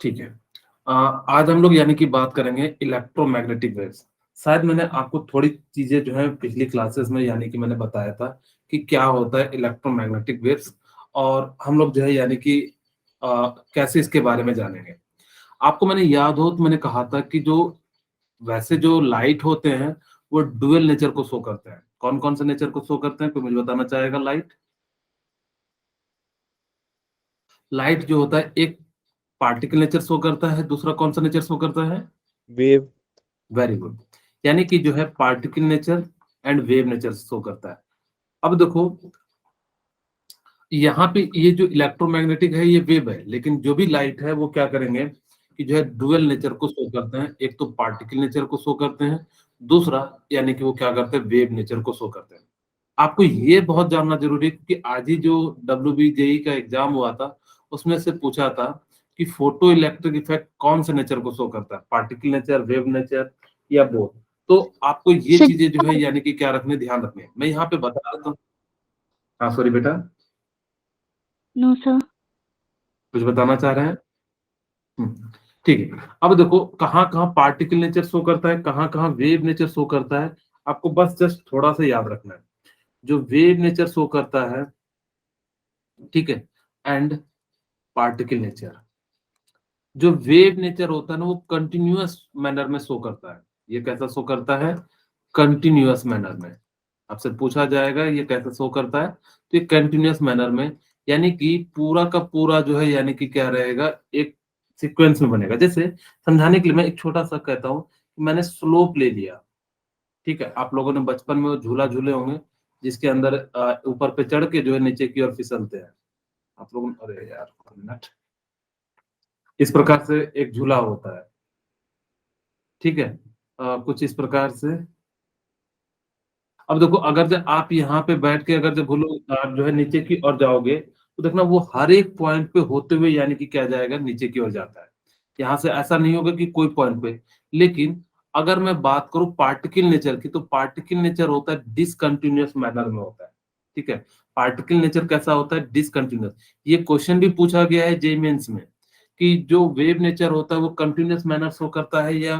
ठीक है। आज हम लोग यानी कि बात करेंगे इलेक्ट्रोमैग्नेटिक वेव्स। शायद मैंने आपको थोड़ी चीजें जो है पिछली क्लासेस में यानी कि मैंने बताया था कि क्या होता है इलेक्ट्रोमैग्नेटिक वेव्स, और हम लोग जो है यानी कि कैसे इसके बारे में जानेंगे। आपको मैंने याद हो तो मैंने कहा था कि जो वैसे जो लाइट होते हैं वो डुअल नेचर को शो करते हैं। कौन कौन से नेचर को शो करते हैं, कोई मुझे बताना चाहेगा? लाइट लाइट जो होता है, एक पार्टिकल नेचर शो करता है, दूसरा कौन सा नेचर शो करता है? वेव। Very good. यानी कि जो है particle nature and wave nature show करता है। अब देखो, यहाँ पे ये जो इलेक्ट्रोमैग्नेटिक है ये वेव है, लेकिन जो भी लाइट है वो क्या करेंगे कि जो है डुअल नेचर को शो करते हैं। एक तो पार्टिकल नेचर को शो करते हैं, दूसरा यानी कि वो क्या करते हैं, वेव नेचर को शो करते हैं। आपको ये बहुत जानना जरूरी है, क्योंकि आज ही जो WBJE का एग्जाम हुआ था उसमें से पूछा था कि फोटो इलेक्ट्रिक इफेक्ट कौन से नेचर को शो करता है, पार्टिकल नेचर, वेव नेचर या बोथ। तो आपको ये चीजें जो है यानी कि क्या रखने, ध्यान रखने, मैं यहाँ पे बता देता हूँ। हाँ सॉरी बेटा, नो सर। कुछ बताना चाह रहे हैं? ठीक है। अब देखो कहाँ कहाँ पार्टिकल नेचर शो करता है, कहाँ कहाँ वेव नेचर शो करता है। आपको बस जस्ट थोड़ा सा याद रखना है। जो वेव नेचर शो करता है, ठीक है, एंड पार्टिकल नेचर, जो वेव नेचर होता है ना वो कंटिन्यूअस मैनर में शो करता है। ये कैसा शो करता है? कंटिन्यूअस मैनर में। आपसे पूछा जाएगा ये कैसे शो करता है, तो ये कंटिन्यूअस मैनर में, यानी कि पूरा का पूरा जो है यानी कि क्या रहेगा, एक सीक्वेंस में बनेगा। जैसे समझाने के लिए मैं एक छोटा सा कहता हूँ कि मैंने स्लोप ले लिया। ठीक है, आप लोगों ने बचपन में वो झूला झूले होंगे जिसके अंदर ऊपर पे चढ़ के जो है नीचे की ओर फिसलते हैं। आप लोग, अरे यार मिनट, इस प्रकार से एक झूला होता है। ठीक है, कुछ इस प्रकार से। अब देखो, अगर जब आप यहाँ पे बैठ के अगर जब भूलो आप जो है नीचे की ओर जाओगे, तो देखना वो हर एक पॉइंट पे होते हुए यानी कि क्या जाएगा, नीचे की ओर जाता है। यहाँ से ऐसा नहीं होगा कि कोई पॉइंट पे। लेकिन अगर मैं बात करूं पार्टिकल नेचर की, तो पार्टिकल नेचर होता है डिसकंटिन्यूअस मैनर में होता है। ठीक है, पार्टिकल नेचर कैसा होता है? डिसकंटिन्यूअस। ये क्वेश्चन भी पूछा गया है जे मेंस में कि जो वेव नेचर होता है वो कंटिन्यूअस मैनर शो करता है या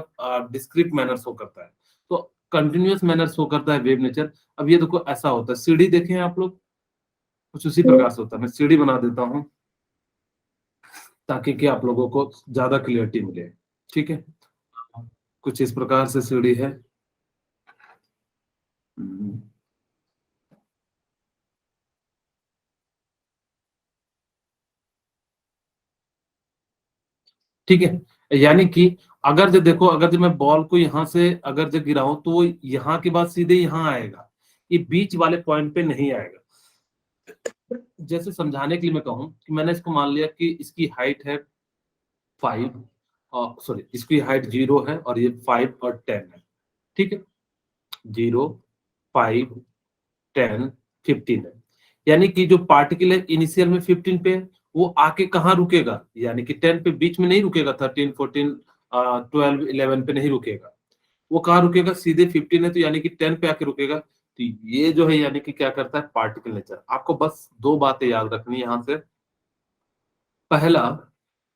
डिस्क्रीट मैनर शो करता है। तो कंटिन्यूअस मैनर शो करता है वेव नेचर। अब ये देखो ऐसा होता है, सीढ़ी देखें आप लोग, कुछ उसी प्रकार से होता है। मैं सीढ़ी बना देता हूँ ताकि कि आप लोगों को ज्यादा क्लियरिटी मिले। ठीक है, कुछ इस प्रकार से सीढ़ी है। ठीक है, यानी कि अगर जो देखो, अगर जो मैं बॉल को यहाँ से अगर जो गिराऊं तो वो यहाँ के बाद सीधे यहाँ आएगा, ये बीच वाले पॉइंट पे नहीं आएगा। जैसे समझाने के लिए मैं कहूँ कि मैंने इसको मान लिया कि इसकी हाइट है 5, सॉरी इसकी हाइट 0 है और ये 5 और 10 है। ठीक है, 0, 5, 10, 15 है। यानी कि जो पार्टिकल है इनिशियल में 15 पे है, वो आके कहाँ रुकेगा, यानी कि 10 पे बीच में नहीं रुकेगा, 13, 14, 12, 11 पे नहीं रुकेगा। वो कहाँ रुकेगा? सीधे 15 है तो यानी कि 10 पे आके रुकेगा। तो ये जो है यानी कि क्या करता है, पार्टिकल नेचर। आपको बस दो बातें याद रखनी है यहाँ से। पहला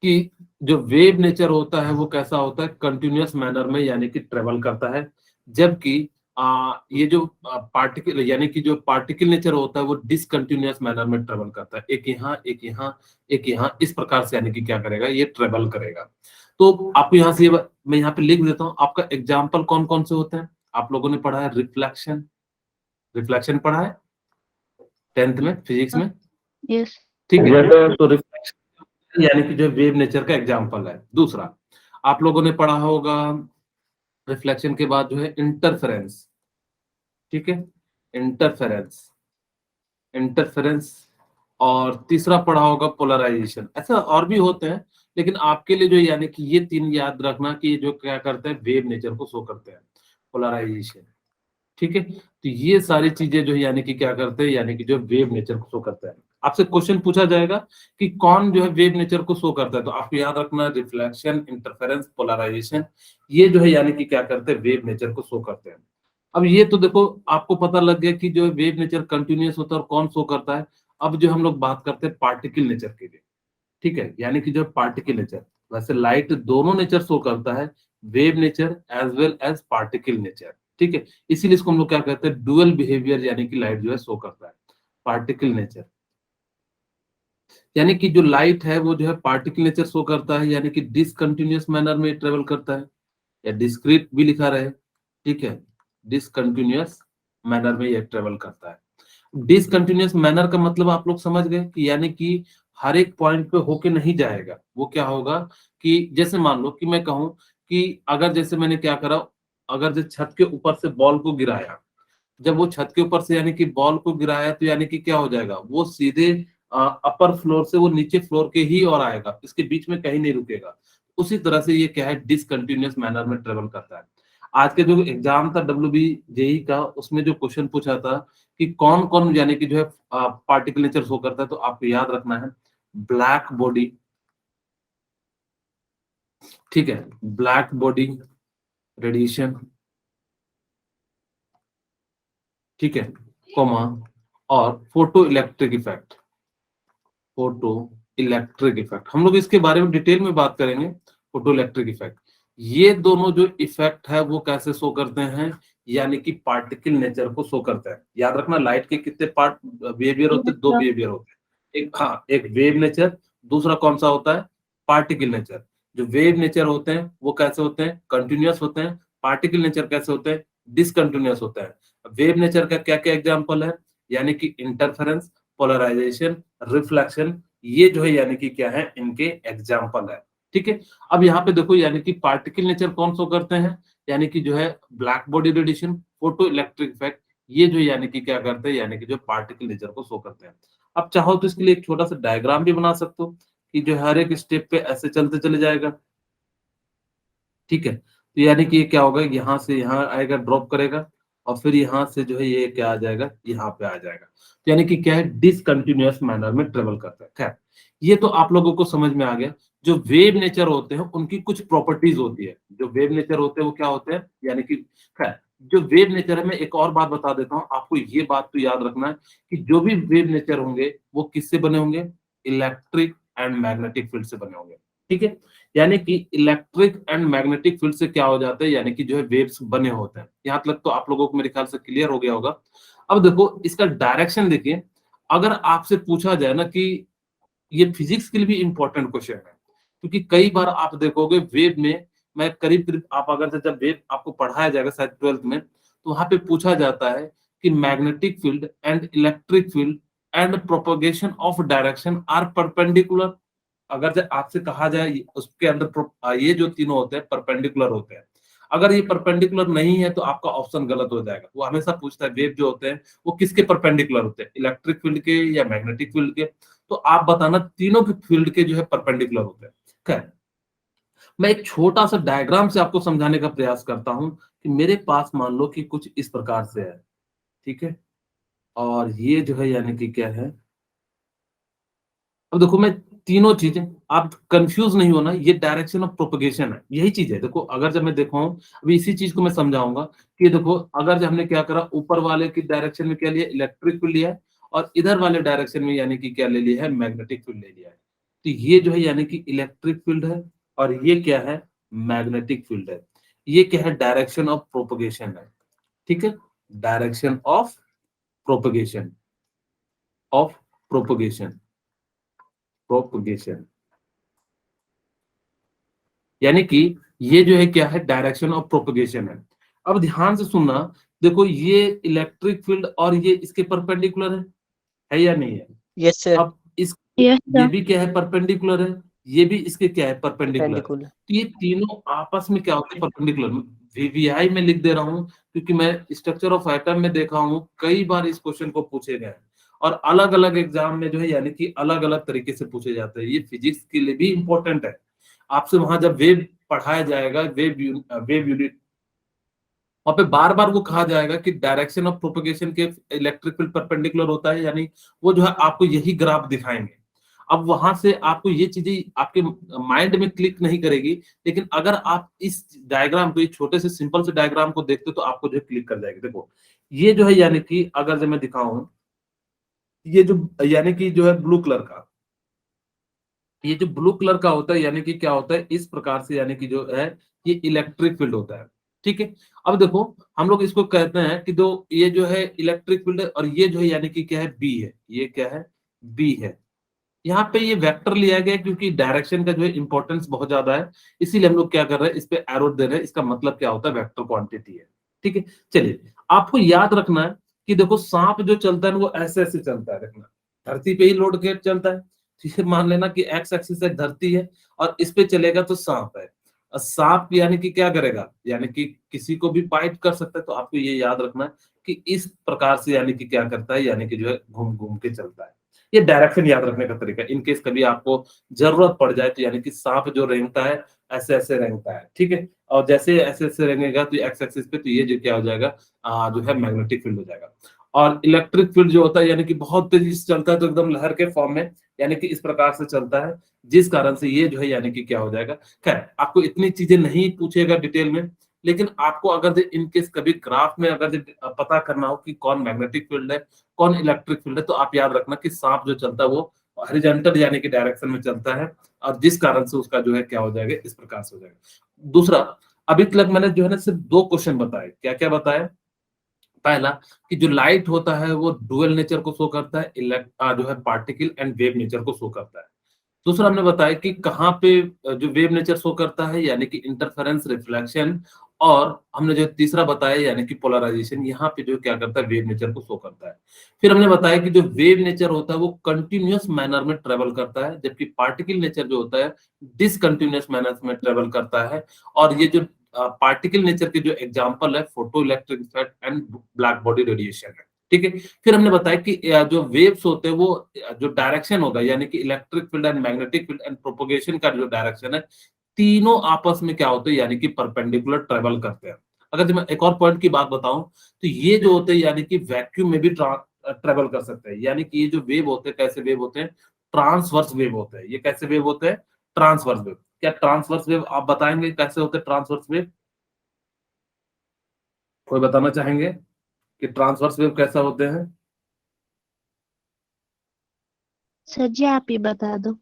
कि जो वेव नेचर होता है वो कैसा होता है, कंटिन्यूअस मैनर में यानी कि ट्रेवल करता है। जबकि ये जो पार्टिकल यानी कि जो पार्टिकल नेचर होता है वो डिसकंटिन्यूअस मैनर में ट्रेवल करता है। एक यहाँ, एक यहाँ, एक यहाँ, इस प्रकार से यानी कि क्या करेगा, ये ट्रेवल करेगा। तो आपको यहाँ से मैं यहाँ पे लिख देता हूँ। आपका एग्जाम्पल कौन कौन से होते हैं? आप लोगों ने पढ़ा है रिफ्लेक्शन, रिफ्लेक्शन पढ़ा है 10th में फिजिक्स में। यस। ठीक है, तो रिफ्लेक्शन यानी कि जो वेव नेचर का एग्जांपल है। दूसरा आप लोगों ने पढ़ा होगा रिफ्लेक्शन के बाद जो है इंटरफेरेंस। ठीक है, इंटरफेरेंस, इंटरफेरेंस। और तीसरा पढ़ा होगा पोलराइजेशन। ऐसा और भी होते हैं, लेकिन आपके लिए जो यानी कि ये तीन याद रखना कि ये जो क्या करते हैं, वेव नेचर को शो करते हैं, पोलराइजेशन। ठीक है, तो ये सारी चीजें जो है यानी कि क्या करते हैं, यानी कि जो वेव नेचर को शो करता है। आपसे क्वेश्चन पूछा जाएगा कि कौन जो है वेव नेचर को शो करता है, तो आपको याद रखना रिफ्लेक्शन, इंटरफेरेंस, पोलराइजेशन, ये जो है यानी कि क्या करते हैं, वेव नेचर को शो करते हैं। अब ये तो देखो आपको पता लग गया कि जो वेव नेचर कंटिन्यूअस होता है और कौन शो करता है। अब जो हम लोग बात करते हैं पार्टिकल नेचर के लिए। ठीक है, यानी कि जो पार्टिकल नेचर, वैसे लाइट दोनों नेचर शो करता है, wave nature as well as particle nature, ठीक है। इसीलिए इसको हम लोग क्या कहते हैं, डुअल बिहेवियर, यानी कि लाइट जो है शो करता है पार्टिकल नेचर। यानी कि जो लाइट है वो जो है पार्टिकल नेचर शो करता है, यानी कि डिसकंटिन्यूअस मैनर में ट्रेवल करता है, या डिस्क्रीट भी लिखा रहे, ठीक है, डिसकंटिन्यूअस मैनर में ये ट्रेवल करता है। डिसकंटिन्यूअस मैनर का मतलब आप लोग समझ गए कि यानी कि हर एक पॉइंट पे होके नहीं जाएगा। वो क्या होगा कि जैसे मान लो कि मैं कहूं कि अगर जैसे मैंने क्या करा, अगर जो छत के ऊपर से बॉल को गिराया, जब वो छत के ऊपर से यानी कि बॉल को गिराया तो यानी कि क्या हो जाएगा, वो सीधे अपर फ्लोर से वो नीचे फ्लोर के ही और आएगा, इसके बीच में कहीं नहीं रुकेगा। उसी तरह से ये क्या है, डिसकंटिन्यूअस मैनर में ट्रेवल करता है। आज के जो एग्जाम था डब्ल्यूबी जेई का, उसमें जो क्वेश्चन पूछा था कि कौन कौन यानी कि जो है पार्टिकल नेचर शो करता है, तो आपको याद रखना है ब्लैक बॉडी, ठीक है, ब्लैक बॉडी रेडिएशन, ठीक है, कॉमा, और photo electric effect, photo electric effect, हम लोग इसके बारे में डिटेल में बात करेंगे। फोटो इलेक्ट्रिक इफेक्ट, ये दोनों जो इफेक्ट है वो कैसे शो करते हैं, यानी कि पार्टिकल नेचर को शो करता है। याद रखना लाइट के कितने पार्ट बिहेवियर होते Yes, हैं, दो sir. बिहेवियर होते हैं, एक हाँ एक वेव नेचर, दूसरा कौन सा होता है, पार्टिकल नेचर। जो वेव नेचर होते हैं वो कैसे होते हैं, कंटिन्यूअस होते हैं। पार्टिकल नेचर कैसे होते हैं, डिसकंटिन्यूअस होते हैं। वेव नेचर का क्या क्या एग्जाम्पल है, यानी कि इंटरफेरेंस, पोलराइजेशन, रिफ्लेक्शन, ये जो है यानी कि क्या है, इनके एग्जाम्पल है, ठीक है। अब यहाँ पे देखो यानी कि पार्टिकल नेचर कौन शो करते हैं, यानी कि जो है black body radiation, photo electric effect, ये जो यानी कि क्या करते हैं, यानी कि जो पार्टिकल नेचर को शो करते हैं। अब चाहो तो इसके लिए एक छोटा सा डायग्राम भी बना सकते हो कि जो हर एक स्टेप पे ऐसे चलते चले जाएगा, ठीक है। तो यानी कि ये क्या होगा, यहाँ से यहाँ आएगा, ड्रॉप करेगा, और फिर यहाँ से जो है ये क्या आ जाएगा, यहाँ पे आ जाएगा। तो यानी कि क्या है, डिसकंटिन्यूअस मैनर में ट्रेवल करता है। खैर, ये तो आप लोगों को समझ में आ गया। जो वेव नेचर होते हैं उनकी कुछ प्रॉपर्टीज होती है, जो वेव नेचर होते हैं वो क्या होते हैं, यानी कि खैर, जो वेव नेचर है, मैं एक और बात बता देता हूँ आपको, ये बात तो याद रखना है कि जो भी वेव नेचर होंगे वो किससे बने होंगे, इलेक्ट्रिक एंड मैग्नेटिक फील्ड से बने होंगे, ठीक है। यानी कि इलेक्ट्रिक एंड मैग्नेटिक फील्ड से क्या हो जाता है, यानी कि जो है वेव्स बने होते हैं। यहाँ तक तो आप लोगों को मेरे ख्याल से क्लियर हो गया होगा। अब देखो इसका डायरेक्शन देखिए, अगर आपसे पूछा जाए ना कि ये फिजिक्स के लिए भी इंपॉर्टेंट क्वेश्चन है, क्योंकि कई बार आप देखोगे वेव में, मैं करीब करीब आप अगर से जब वेव आपको पढ़ाया जाएगा शायद 12th में, तो वहां पे पूछा जाता है कि magnetic field and electric field and propagation of direction are perpendicular. अगर जब आपसे कहा जाए उसके अंदर ये जो तीनों होते हैं परपेंडिकुलर होते हैं, अगर ये परपेंडिकुलर नहीं है तो आपका ऑप्शन गलत हो जाएगा। वो हमेशा पूछता है वेव जो होते हैं वो किसके परपेंडिकुलर होते हैं, इलेक्ट्रिक फील्ड के या मैग्नेटिक फील्ड के। तो आप बताना तीनों के फील्ड के जो है परपेंडिकुलर होते हैं। खैर, मैं एक छोटा सा डायग्राम से आपको समझाने का प्रयास करता हूं कि मेरे पास मान लो कि कुछ इस प्रकार से है, ठीक है, और ये जो है यानी कि क्या है, अब देखो मैं तीनों चीजें, आप कंफ्यूज नहीं होना, ये डायरेक्शन ऑफ प्रोपगेशन है, यही चीज है। देखो अगर जब मैं दिखाऊं, अभी इसी चीज को मैं समझाऊंगा कि देखो अगर जब हमने क्या करा, ऊपर वाले की डायरेक्शन में क्या लिया, इलेक्ट्रिक फील्ड लिया है, और इधर वाले डायरेक्शन में यानी कि क्या ले लिया है, मैग्नेटिक फील्ड ले लिया है। तो ये जो है यानी कि इलेक्ट्रिक फील्ड है, और ये क्या है, मैग्नेटिक फील्ड है। ये क्या है, डायरेक्शन ऑफ प्रोपगेशन है, ठीक है, direction of propagation, of propagation, propagation, यानी कि ये जो है क्या है, डायरेक्शन ऑफ प्रोपगेशन है। अब ध्यान से सुनना, देखो ये इलेक्ट्रिक फील्ड और ये इसके परपेंडिकुलर है या नहीं है। Yes sir. अब इस Yes, ये sir. भी क्या है, परपेंडिकुलर है, ये भी इसके क्या है, परपेंडिकुलर है। परपेंडिकुलर। तो ये तीनों आपस में क्या होते हैं, परपेंडिकुलर। वीवीआई में लिख दे रहा हूँ क्योंकि मैं स्ट्रक्चर ऑफ एटम में देखा हूँ, कई बार इस क्वेश्चन को पूछे गए हैं, और अलग अलग एग्जाम में जो है यानी कि अलग अलग तरीके से पूछे जाते हैं। ये फिजिक्स के लिए भी इंपॉर्टेंट है। आपसे वहां जब वेव पढ़ाया जाएगा, वेव यूनिट, वहां पे बार बार वो कहा जाएगा कि डायरेक्शन ऑफ प्रोपगेशन के इलेक्ट्रिक फील्ड परपेंडिकुलर होता है, यानी वो जो है आपको यही ग्राफ दिखाएंगे। अब वहां से आपको ये चीजें आपके माइंड में क्लिक नहीं करेगी, लेकिन अगर आप इस डायग्राम को, ये छोटे से सिंपल से डायग्राम को देखते हो तो आपको जो है क्लिक कर जाएगी। देखो ये जो है यानी कि अगर जो मैं दिखाऊं, ये जो यानी कि जो है ब्लू कलर का, ये जो ब्लू कलर का होता है यानी कि क्या होता है, इस प्रकार से यानी कि जो है ये इलेक्ट्रिक फील्ड होता है। ठीक है, अब देखो हम लोग इसको कहते हैं कि जो ये जो है इलेक्ट्रिक फील्ड है और ये जो है यानी कि क्या है, बी है। ये क्या है, बी है। यहाँ पे ये वेक्टर लिया गया है क्योंकि डायरेक्शन का जो है इंपॉर्टेंस बहुत ज्यादा है, इसीलिए हम लोग क्या कर रहे हैं, इस पे एरो दे रहे हैं। इसका मतलब क्या होता है, वेक्टर क्वांटिटी है। ठीक है, चलिए आपको याद रखना है कि देखो सांप जो चलता है ना वो ऐसे ऐसे चलता है, देखना धरती पे ही लोड के चलता है। ठीक है, मान लेना कि एक्स एक्सिस एक धरती है और इस पे चलेगा तो सांप है। और सांप यानी कि क्या करेगा, यानी कि किसी को भी बाइट कर सकता है। तो आपको ये याद रखना है कि इस प्रकार से यानी कि क्या करता है, यानी कि जो है घूम घूम के चलता है। ये डायरेक्शन याद रखने का तरीका, इन केस कभी आपको जरूरत पड़ जाए तो यानी कि सांप जो रेंगता है ऐसे ऐसे रेंगता है। ठीक है, और जैसे ऐसे ऐसे रेंगेगा तो एक्स एक्सिस पे, तो ये जो क्या हो जाएगा, जो है मैग्नेटिक फील्ड हो जाएगा। और इलेक्ट्रिक फील्ड जो होता है यानी कि बहुत तेजी से चलता है, तो एकदम लहर के फॉर्म में यानी कि इस प्रकार से चलता है, जिस कारण से ये जो है यानी कि क्या हो जाएगा। खैर आपको इतनी चीजें नहीं पूछेगा डिटेल में, लेकिन आपको अगर इन केस कभी ग्राफ में अगर पता करना हो कि कौन मैग्नेटिक फील्ड है कौन इलेक्ट्रिक फील्ड है, तो आप याद रखना कि सांप जो चलता है वो हॉरिजॉन्टल यानी कि डायरेक्शन में चलता है, और जिस कारण से उसका जो है क्या हो जाएगा, इस प्रकार से हो जाएगा। दूसरा, अभी तक मैंने जो है ना सिर्फ दो क्वेश्चन बताए। क्या क्या बताया, पहला कि जो लाइट होता है वो डुअल नेचर को शो करता है, जो है पार्टिकल एंड वेव नेचर को शो करता है। दूसरा हमने बताया कि कहाँ पे जो वेव नेचर शो करता है, यानी कि इंटरफेरेंस, रिफ्लेक्शन। और हमने जो तीसरा बताया यानी कि पोलराइजेशन, यहाँ पे जो क्या करता है, वेव नेचर को शो करता है। फिर हमने बताया कि जो वेव नेचर होता है वो कंटिन्यूअस मैनर में ट्रेवल करता है, जबकि पार्टिकल नेचर जो होता है डिसकंटिन्यूअस मैनर में ट्रेवल करता है। और ये जो पार्टिकल नेचर के जो एग्जाम्पल है, photo electric effect and black body radiation है। ठीक है, फिर हमने बताया कि जो वेव्स होते हैं वो जो डायरेक्शन होगा, यानी कि electric field and magnetic field and propagation का जो डायरेक्शन है, तीनों आपस में क्या होते हैं, यानी कि परपेंडिकुलर ट्रेवल करते हैं। अगर मैं एक और पॉइंट की बात बताऊं, तो ये जो होते हैं यानी कि वैक्यूम में भी ट्रेवल कर सकते हैं। यानी कि ये जो वेव होते हैं, कैसे वेव होते हैं, ट्रांसवर्स वेव होते हैं। ये कैसे वेव होते हैं, ट्रांसवर्स वेव। क्या ट्रांसवर्स वेव आप बताएंगे कैसे होते हैं ट्रांसवर्स वेव, कोई बताना चाहेंगे कि ट्रांसवर्स वेव कैसा होते हैं? सर जी आप ही बता दो।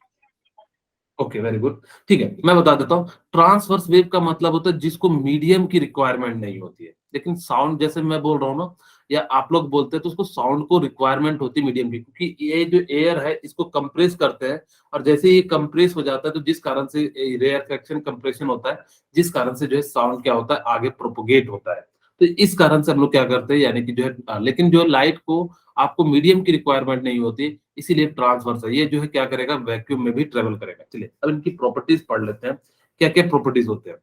Okay, very good. ठीक है, मैं बता देता हूँ। ट्रांसवर्स वेव का मतलब होता है जिसको मीडियम की रिक्वायरमेंट नहीं होती है, लेकिन साउंड जैसे मैं बोल रहा हूँ ना, या आप लोग बोलते हैं, तो उसको साउंड को रिक्वायरमेंट होती है मीडियम की, क्योंकि ये जो एयर है इसको कंप्रेस करते हैं। और जैसे ये कंप्रेस हो जाता है तो जिस कारण से रेयरफेक्शन कंप्रेशन होता है, जिस कारण से जो है साउंड क्या होता है, आगे प्रोपोगेट होता है। तो इस कारण से हम लोग क्या करते हैं, यानी कि जो है लेकिन जो लाइट को आपको मीडियम की रिक्वायरमेंट नहीं होती, इसीलिए ट्रांसवर्स है। ये जो है क्या करेगा, वैक्यूम में भी ट्रेवल करेगा। चलिए अब इनकी प्रॉपर्टीज पढ़ लेते हैं, क्या क्या प्रॉपर्टीज होते हैं।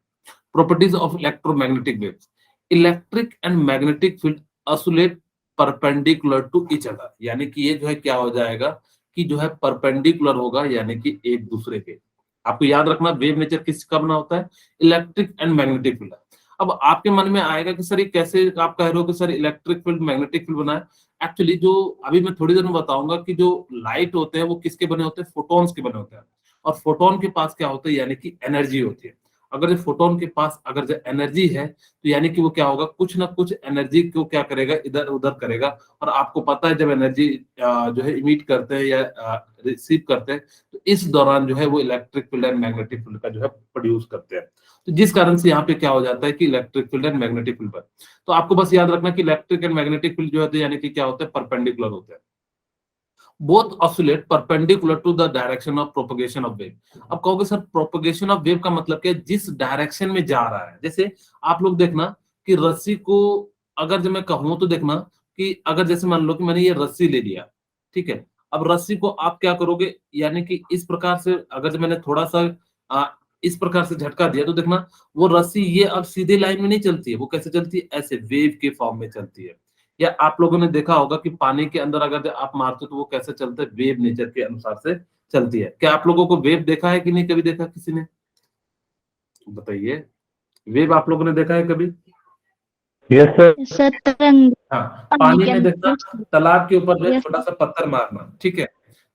Properties of electromagnetic waves, electric and magnetic field oscillate perpendicular to each other. यानी कि ये जो है क्या हो जाएगा, कि जो है परपेंडिकुलर होगा, यानी कि एक दूसरे के। आपको याद रखना वेव नेचर किसका बना होता है, इलेक्ट्रिक एंड मैग्नेटिक फील्ड। अब आपके मन में आएगा कि सर ये कैसे आप कह रहे हो कि sir electric field magnetic field बना है। एक्चुअली जो अभी मैं थोड़ी देर में बताऊंगा कि जो लाइट होते हैं वो किसके बने होते हैं, फोटॉन्स के बने होते हैं। और फोटोन के पास क्या होता है, यानी कि एनर्जी होती है। अगर जो फोटोन के पास अगर जो एनर्जी है, तो यानी कि वो क्या होगा, कुछ ना कुछ एनर्जी को क्या करेगा, इधर उधर करेगा। और आपको पता है जब एनर्जी जो है इमिट करते हैं या रिसीव करते हैं, तो इस दौरान जो है वो electric field and magnetic field का जो है प्रोड्यूस करते हैं। तो जिस कारण से यहाँ पे क्या हो जाता है कि electric field and magnetic field पर, तो आपको बस याद रखना कि इलेक्ट्रिक एंड मैग्नेटिक फील्ड जो होते हैं यानी कि क्या होते हैं, परपेंडिकुलर होते हैं। Both oscillate perpendicular to the direction of propagation of wave. अब कहोगे सर प्रोपगेशन ऑफ वेव का मतलब क्या है, जिस डायरेक्शन में जा रहा है। जैसे आप लोग देखना कि रस्सी को अगर जब मैं कहूं तो देखना कि अगर जैसे मान लो कि मैंने ये रस्सी ले लिया, ठीक है। अब रस्सी को आप क्या करोगे, यानी कि इस प्रकार से अगर जब मैंने थोड़ा सा इस प्रकार से झटका दिया, तो देखना वो रस्सी ये अब सीधे लाइन में नहीं चलती है, वो कैसे चलती है, ऐसे वेव के फॉर्म में चलती है। या आप लोगों ने देखा होगा कि पानी के अंदर अगर आप मारते हो तो वो कैसे चलता है, वेव नेचर के अनुसार से चलती है। क्या आप लोगों को वेव देखा है कि नहीं, कभी देखा किसी ने, बताइए। वेव आप लोगों ने देखा है कभी? Yes sir. सर तरंग हाँ, पानी पानी के में देखना, अंदर। तालाब के ऊपर जो है यस छोटा सा पत्थर मारना, ठीक है।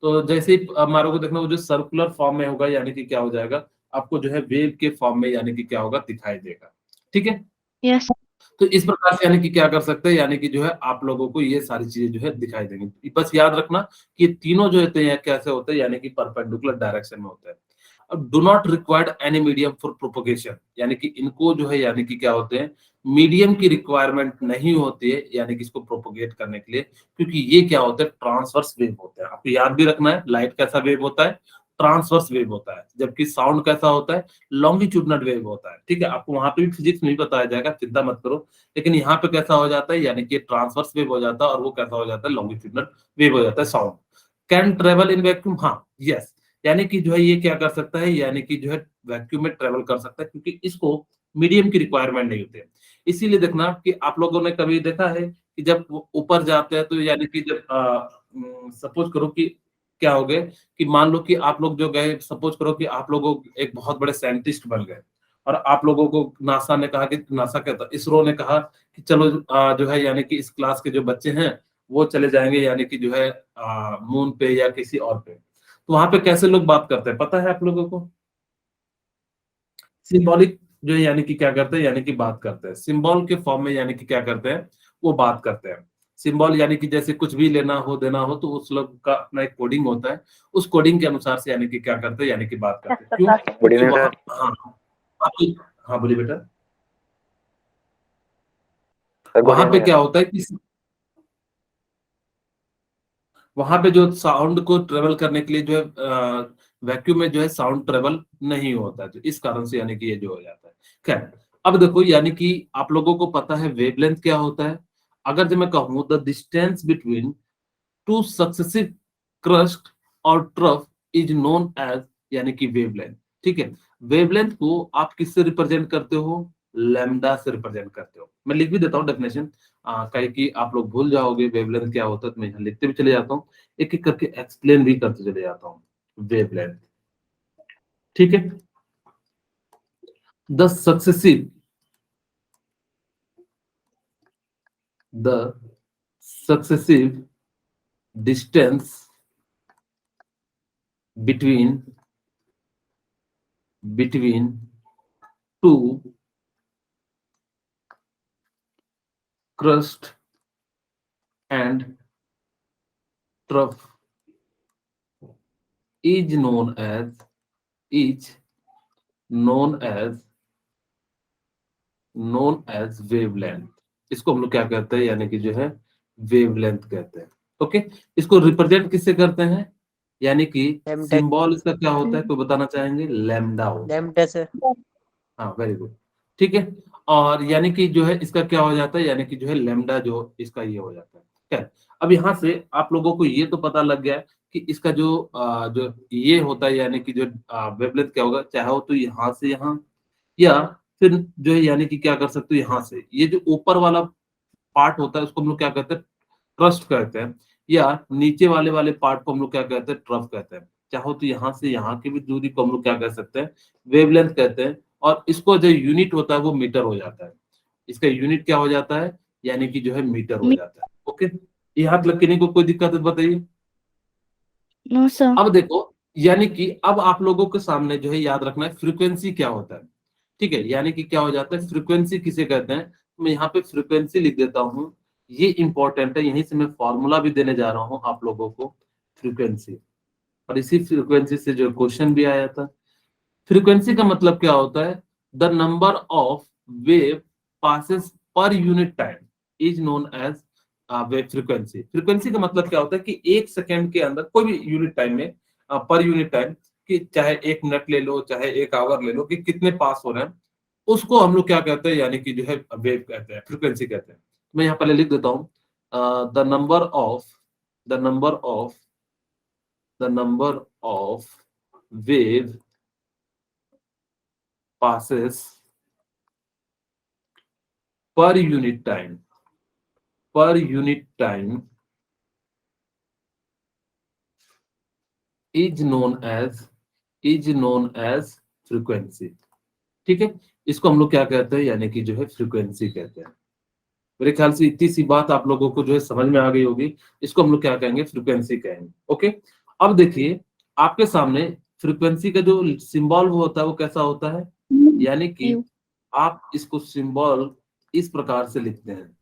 तो जैसे ही मारोगे देखना वो जो सर्कुलर फॉर्म में होगा, यानी कि क्या हो जाएगा, आपको जो है वेव के फॉर्म में यानी कि क्या होगा, दिखाई देगा। ठीक है, यस तो इस प्रकार से यानी कि क्या कर सकते हैं, यानी कि जो है आप लोगों को ये सारी चीजें जो है दिखाई देंगी। बस याद रखना कि ये तीनों जो होते हैं कैसे होते हैं, यानी कि परपेंडिकुलर डायरेक्शन में होते हैं। अब do not required any medium for propagation, यानी कि इनको जो है यानी कि क्या होते हैं, मीडियम की रिक्वायरमेंट नहीं होती है यानी कि इसको प्रोपोगेट करने के लिए, क्योंकि ये क्या होते हैं, ट्रांसवर्स वेव होते हैं। आपको याद भी रखना है, लाइट कैसा वेव होता है, ट्रांसवर्स वेव होता है, जबकि साउंड कैसा होता है, लॉन्गिट्यूडनल वेव होता है। ठीक है, आपको वहां पे भी फिजिक्स में भी बताया जाएगा, चिंता मत करो। लेकिन यहाँ पे कैसा हो जाता है, यानी कि ट्रांसवर्स वेव हो जाता है, और वो कैसा हो जाता है, लॉन्गिट्यूडनल वेव हो जाता है sound. Can travel in vacuum, हाँ यस, यानी कि जो है ये क्या कर सकता है, यानी कि जो है वैक्यूम में ट्रेवल कर सकता है, क्योंकि इसको मीडियम की रिक्वायरमेंट नहीं होती है। इसीलिए देखना कि आप लोगों ने कभी देखा है कि जब वो ऊपर जाते हैं तो यानी कि जब सपोज करो कि क्या हो गए, कि मान लो कि आप लोग जो गए, सपोज करो कि आप लोगों एक बहुत बड़े साइंटिस्ट बन गए, और आप लोगों को नासा ने कहा कि नासा क्या था, इसरो ने कहा कि चलो जो है यानी कि इस क्लास के जो बच्चे हैं वो चले जाएंगे यानी कि जो है मून पे या किसी और पे। तो वहां पे कैसे लोग बात करते हैं पता है आप लोगों को? सिंबॉलिक जो है यानी कि क्या करते हैं, यानी कि बात करते हैं सिंबल के फॉर्म में, यानी कि क्या करते हैं, वो बात करते हैं। सिंबल यानी कि जैसे कुछ भी लेना हो देना हो तो उस लोग का अपना एक कोडिंग होता है, उस कोडिंग के अनुसार से यानी कि क्या करते हैं, यानी कि बात करते हैं। क्यों? गुड क्योंकि इवनिंग वहां, सर। हाँ हाँ बोलिए बेटा। सर गुड वहां पे इवनिंग। क्या होता है कि वहां पे जो साउंड को ट्रेवल करने के लिए जो है वैक्यूम में जो है साउंड ट्रेवल नहीं होता है, तो इस कारण से यानी कि ये जो हो जाता है। खैर, अब देखो यानी कि आप लोगों को पता है वेवलेंथ क्या होता है। अगर जब मैं कहूं the distance between two successive crust और ट्रफ इज नोन एज, यानी कि वेवलेंथ। ठीक है, वेवलेंथ को आप किससे रिप्रेजेंट करते हो, लैम्डा से रिप्रेजेंट करते हो। मैं लिख भी देता हूँ डेफिनेशन, कहीं कि आप लोग भूल जाओगे वेवलेंथ क्या होता है, तो मैं यहाँ लिखते भी चले जाता हूँ, एक एक करके एक्सप्लेन भी करते चले जाता हूँ। वेवलेंथ, ठीक है, the successive the successive distance between two crust and trough is known as is known as wavelength। इसको हम लोग क्या कहते हैं, यानी कि जो है वेवलेंथ कहते हैं। ओके, इसको रिप्रेजेंट किससे करते हैं, यानी कि लैम्डा सिंबल इसका क्या होता है, कोई बताना चाहेंगे? लैम्डा होता है। लैम्डा से हाँ वेरी गुड, ठीक है। और यानी कि जो है इसका क्या हो जाता है, यानी कि जो है लैम्डा जो इसका ये हो जाता है। खैर, अब यहाँ से आप लोगों को ये तो पता लग गया कि इसका जो ये होता है, यानी कि जो वेवलेंथ क्या होगा, चाहे हो तो यहाँ से यहाँ, या फिर जो है यानी कि क्या कर सकते हो यहाँ से, ये जो ऊपर वाला पार्ट होता है उसको हम लोग क्या कहते हैं, ट्रस्ट कहते हैं, या नीचे वाले वाले पार्ट को हम लोग क्या कहते हैं, ट्रफ कहते हैं। चाहो तो यहाँ से यहाँ की भी दूरी को हम लोग क्या कह सकते हैं, वेवलेंथ कहते हैं। और इसको जो यूनिट होता है वो मीटर हो जाता है। इसका यूनिट क्या हो जाता है, यानी कि जो है मीटर हो जाता है। ओके, यहाँ तक लिखने को कोई दिक्कत है बताइए? No sir. अब देखो, यानी कि अब आप लोगों के सामने जो है याद रखना है फ्रीक्वेंसी क्या होता है। ठीक है, यानी कि क्या हो जाता है, फ्रीक्वेंसी किसे कहते हैं। मैं यहाँ पे फ्रीक्वेंसी लिख देता हूँ, ये इंपॉर्टेंट है, यहीं से मैं फॉर्मूला भी देने जा रहा हूँ आप लोगों को, फ्रीक्वेंसी। और इसी फ्रीक्वेंसी से जो क्वेश्चन भी आया था। फ्रीक्वेंसी का मतलब क्या होता है, the number of wave passes per unit time is known as wave frequency. Frequency का मतलब क्या होता है कि एक सेकंड के अंदर कोई भी यूनिट टाइम में, पर यूनिट टाइम, कि चाहे एक मिनट ले लो चाहे एक आवर ले लो, कि कितने पास हो रहे हैं, उसको हम लोग क्या कहते हैं, यानी कि जो है वेव कहते हैं, फ्रीक्वेंसी कहते हैं। मैं यहाँ पहले लिख देता हूँ, the number of the number of the number of wave passes per unit time is known as frequency। ठीक है, इसको हम लोग क्या कहते हैं, यानी कि जो है फ्रीक्वेंसी कहते हैं। मेरे ख्याल से इतनी सी बात आप लोगों को जो है समझ में आ गई होगी। इसको हम लोग क्या कहेंगे, फ्रीक्वेंसी कहेंगे। ओके, अब देखिए आपके सामने फ्रीक्वेंसी का जो सिंबल वो होता है वो कैसा होता है, यानी कि आप इसको सिंबल इस प्रकार से लिखते हैं,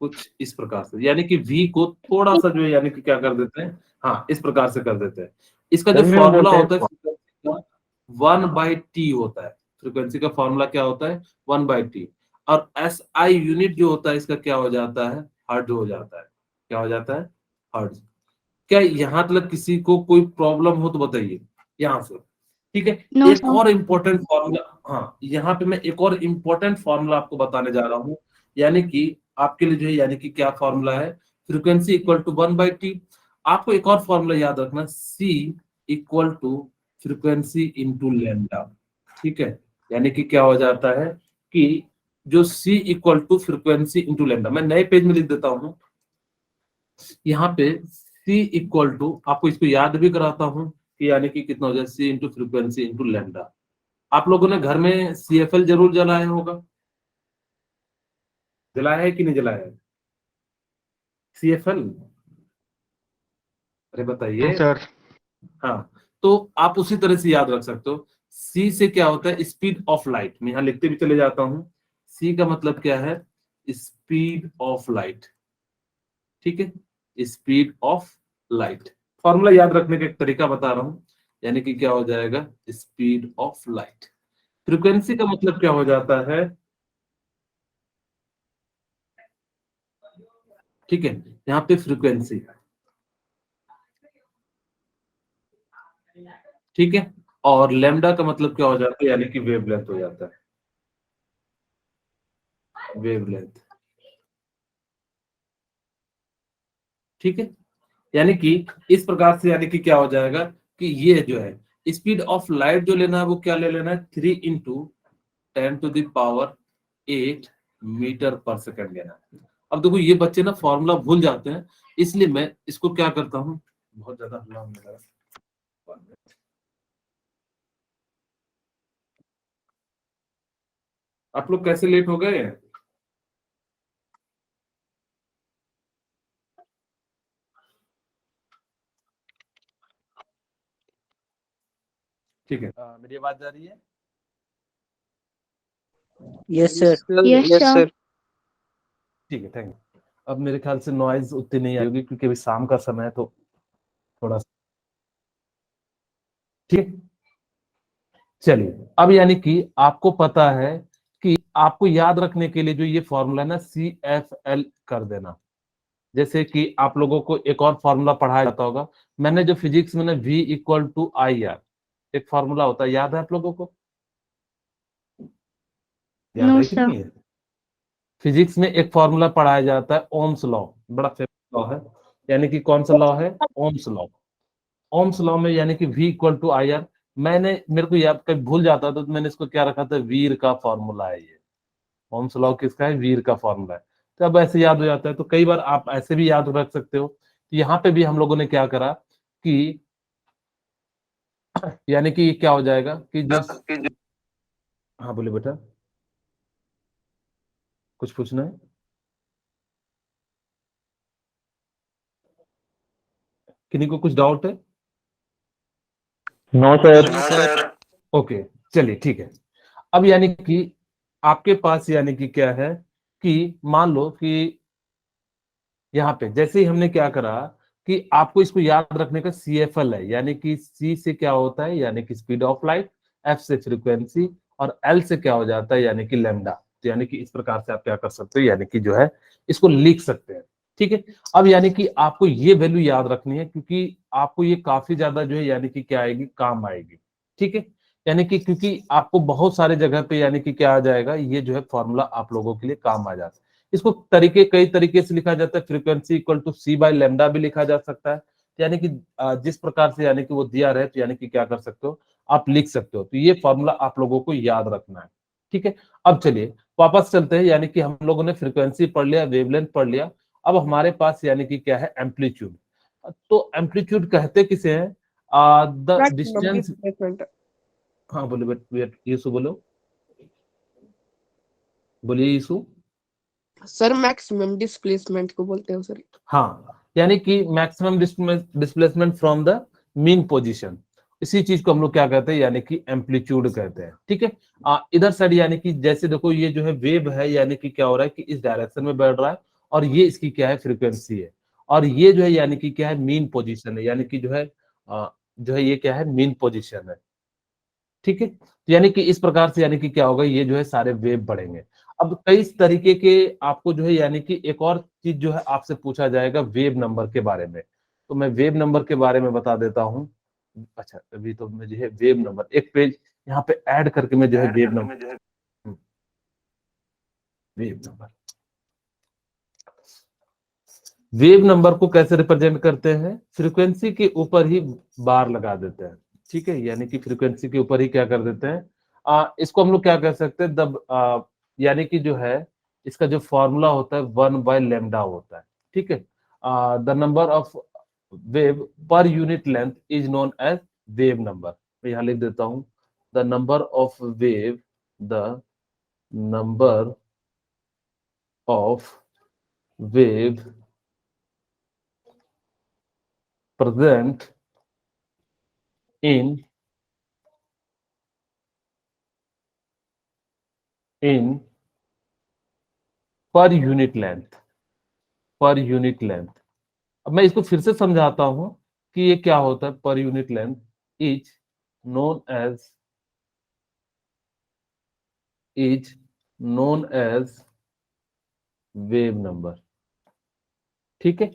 कुछ इस प्रकार से, यानी कि v को थोड़ा सा जो है यानी कि क्या कर देते हैं, हाँ इस प्रकार से कर देते हैं। इसका जो सर, मैं फॉर्मूला बोलते होता है वन बाई टी होता है, फ्रीक्वेंसी का फॉर्मूला क्या होता है, वन बाई टी। और एस आई यूनिट जो होता है इसका क्या हो जाता है, हर्ट्ज हो जाता है। क्या हो जाता है, हर्ट्ज। क्या यहां तक किसी को कोई प्रॉब्लम हो तो बताइए यहां से, ठीक है। No, एक sir. और इम्पोर्टेंट फॉर्मूला, हाँ यहाँ पे मैं एक और इम्पोर्टेंट फॉर्मूला आपको बताने जा रहा हूँ, यानी कि आपके लिए जो है यानी कि क्या फॉर्मूला है, frequency equal to one by t. आपको एक और फॉर्मूला याद रखना, c equal to frequency into lambda, ठीक है। यानी कि क्या हो जाता है कि जो c equal to frequency into lambda, मैं नए पेज में लिख देता हूं यहाँ पे, सी इक्वल टू, आपको इसको याद भी कराता हूं कि यानी कि कितना हो जाए, सी इंटू फ्रीक्वेंसी इंटू लैम्डा। आप लोगों ने घर में CFL जरूर जलाया होगा, जलाया है कि नहीं जलाया है CFL, अरे बताइए। सर। हाँ, तो आप उसी तरह से याद रख सकते हो, सी से क्या होता है, स्पीड ऑफ लाइट। मैं यहाँ लिखते भी चले जाता हूँ, सी का मतलब क्या है, स्पीड ऑफ लाइट, ठीक है, स्पीड ऑफ लाइट। फॉर्मूला याद रखने का एक तरीका बता रहा हूं, यानी कि क्या हो जाएगा, स्पीड ऑफ लाइट। फ्रीक्वेंसी का मतलब क्या हो जाता है, ठीक है, यहाँ पे फ्रीक्वेंसी, ठीक है। और लैम्डा का मतलब क्या हो जाता है, यानी कि वेवलेंथ हो जाता है, वेवलेंथ, ठीक है। यानी कि इस प्रकार से यानी कि क्या हो जाएगा कि ये जो है स्पीड ऑफ लाइट जो लेना है वो क्या ले लेना है, 3 × 10⁸ मीटर पर सेकंड लेना है। अब देखो ये बच्चे ना फॉर्मूला भूल जाते हैं, इसलिए मैं इसको क्या करता हूँ, बहुत ज्यादा हल्ला होने लगा। आप लोग कैसे लेट हो गए, ठीक है। मेरी आवाज आ रही है, यस सर। Yes, sir. ठीक है, थैंक यू। अब मेरे ख्याल से नॉइज उतनी नहीं आएगी क्योंकि अभी शाम का समय है, तो थोड़ा सा, ठीक है। चलिए, अब यानी कि आपको पता है कि आपको याद रखने के लिए जो ये फॉर्मूला है ना, CFL कर देना। जैसे कि आप लोगों को एक और फॉर्मूला पढ़ाया जाता होगा, मैंने जो फिजिक्स में ना V इक्वल टू IR एक फॉर्मूला होता है, याद है आप लोगों को, याद No, है कि sir. नहीं है। फिजिक्स में एक फॉर्मूला पढ़ाया जाता है, ओम्स लॉ, बड़ा फेमस लॉ है। यानी कि कौन सा लॉ है, ओम्स लॉ। ओम्स लॉ में यानी कि V इक्वल टू IR, मैंने, मेरे को याद कभी भूल जाता था तो मैंने इसको क्या रखा था, वीर का फॉर्मूला है ये। ओम्स लॉ किसका है, वीर का फॉर्मूला है। तो अब ऐसे याद हो जाता है, तो कई बार आप ऐसे भी याद रख सकते हो। तो यहाँ पे भी हम लोगों ने क्या करा कि यानी कि क्या हो जाएगा कि जो, हाँ बोले बेटा, कुछ पूछना है, किन्हीं को कुछ डाउट है, नो सर। ओके, चलिए ठीक है। अब यानी कि आपके पास यानी कि क्या है कि मान लो कि यहाँ पे जैसे ही हमने क्या करा कि आपको इसको याद रखने का CFL है, यानी कि C से क्या होता है, यानी कि स्पीड ऑफ लाइट, F से फ्रीक्वेंसी, और L से क्या हो जाता है, यानी कि लैम्डा। तो यानी कि इस प्रकार से आप क्या कर सकते हो, यानी कि जो है इसको लिख सकते हैं, ठीक है। अब यानी कि आपको ये वैल्यू याद रखनी है क्योंकि आपको ये काफी ज्यादा जो है यानी कि क्या आएगी, काम आएगी, ठीक है। यानी कि क्योंकि आपको बहुत सारे जगह पे यानी कि क्या आ जाएगा, ये जो है फॉर्मूला आप लोगों के लिए काम आ जाता है। इसको कई तरीके से लिखा जाता है, frequency equal to C by lambda भी लिखा जा सकता है। यानी कि जिस प्रकार से यानी कि वो दिया रहे, तो यानी कि क्या कर सकते हो, आप लिख सकते हो। तो ये फॉर्मूला आप लोगों को याद रखना है, ठीक है। अब चलिए वापस चलते हैं, यानी कि हम लोगों ने फ्रीक्वेंसी पढ़ लिया, वेवलेंथ पढ़ लिया। अब हमारे पास यानी कि क्या है, एम्पलीट्यूड। तो एम्पलीट्यूड कहते किसे हैं, द मैक्सिमम डिस्टेंस, डिस्प्लेसमेंट। हाँ बोलो बेट, यीशु बोलो, बोलिए यीशु। सर मैक्सिमम डिस्प्लेसमेंट को बोलते हैं सर। हाँ, यानी कि maximum displacement from the mean position. इसी चीज को हम लोग क्या कहते हैं, यानी कि एम्पलीट्यूड कहते हैं। ठीक है, इधर साइड यानी कि जैसे देखो ये जो है वेव है, यानी कि क्या हो रहा है कि इस डायरेक्शन में बढ़ रहा है, और ये इसकी क्या है, फ्रीक्वेंसी है, और ये जो है यानी कि क्या है, मीन पोजीशन है, यानी कि जो है ये क्या है, मीन पोजीशन है। ठीक है, तो यानी कि इस प्रकार से यानी कि क्या होगा, ये जो है सारे वेव बढ़ेंगे। अब कई तरीके के आपको जो है यानी कि एक और चीज जो है आपसे पूछा जाएगा वेव नंबर के बारे में, तो मैं वेव नंबर के बारे में बता देता हूँ। अच्छा, अभी तो मैं जो है वेव नंबर एक पेज यहाँ पे ऐड करके मैं जो है wave number, wave number, wave number को कैसे रिप्रेजेंट करते हैं, फ्रीक्वेंसी के ऊपर ही बार लगा देते हैं। ठीक है, यानी कि फ्रीक्वेंसी के ऊपर ही क्या कर देते हैं, इसको हम लोग क्या कर सकते हैं, यानी कि जो है इसका जो फॉर्मूला होता है 1/λ होता है। ठीक है, the number of wave per unit length is known as wave number. मैं यहाँ लिख देता हूँ, the number of wave, the number of wave present in per unit length, per unit length. अब मैं इसको फिर से समझाता हूं कि ये क्या होता है, per unit length is known as, is known as wave number. ठीक है,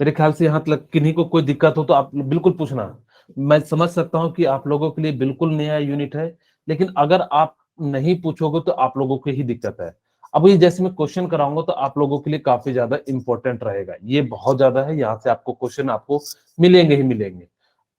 मेरे ख्याल से यहां तक किन्हीं को कोई दिक्कत हो तो आप बिल्कुल पूछना। मैं समझ सकता हूं कि आप लोगों के लिए बिल्कुल नया यूनिट है, लेकिन अगर आप नहीं पूछोगे तो आप लोगों की ही दिक्कत है। अब ये जैसे मैं क्वेश्चन कराऊंगा तो आप लोगों के लिए काफी ज्यादा इंपॉर्टेंट रहेगा, ये बहुत ज्यादा है, यहाँ से आपको क्वेश्चन आपको मिलेंगे ही मिलेंगे।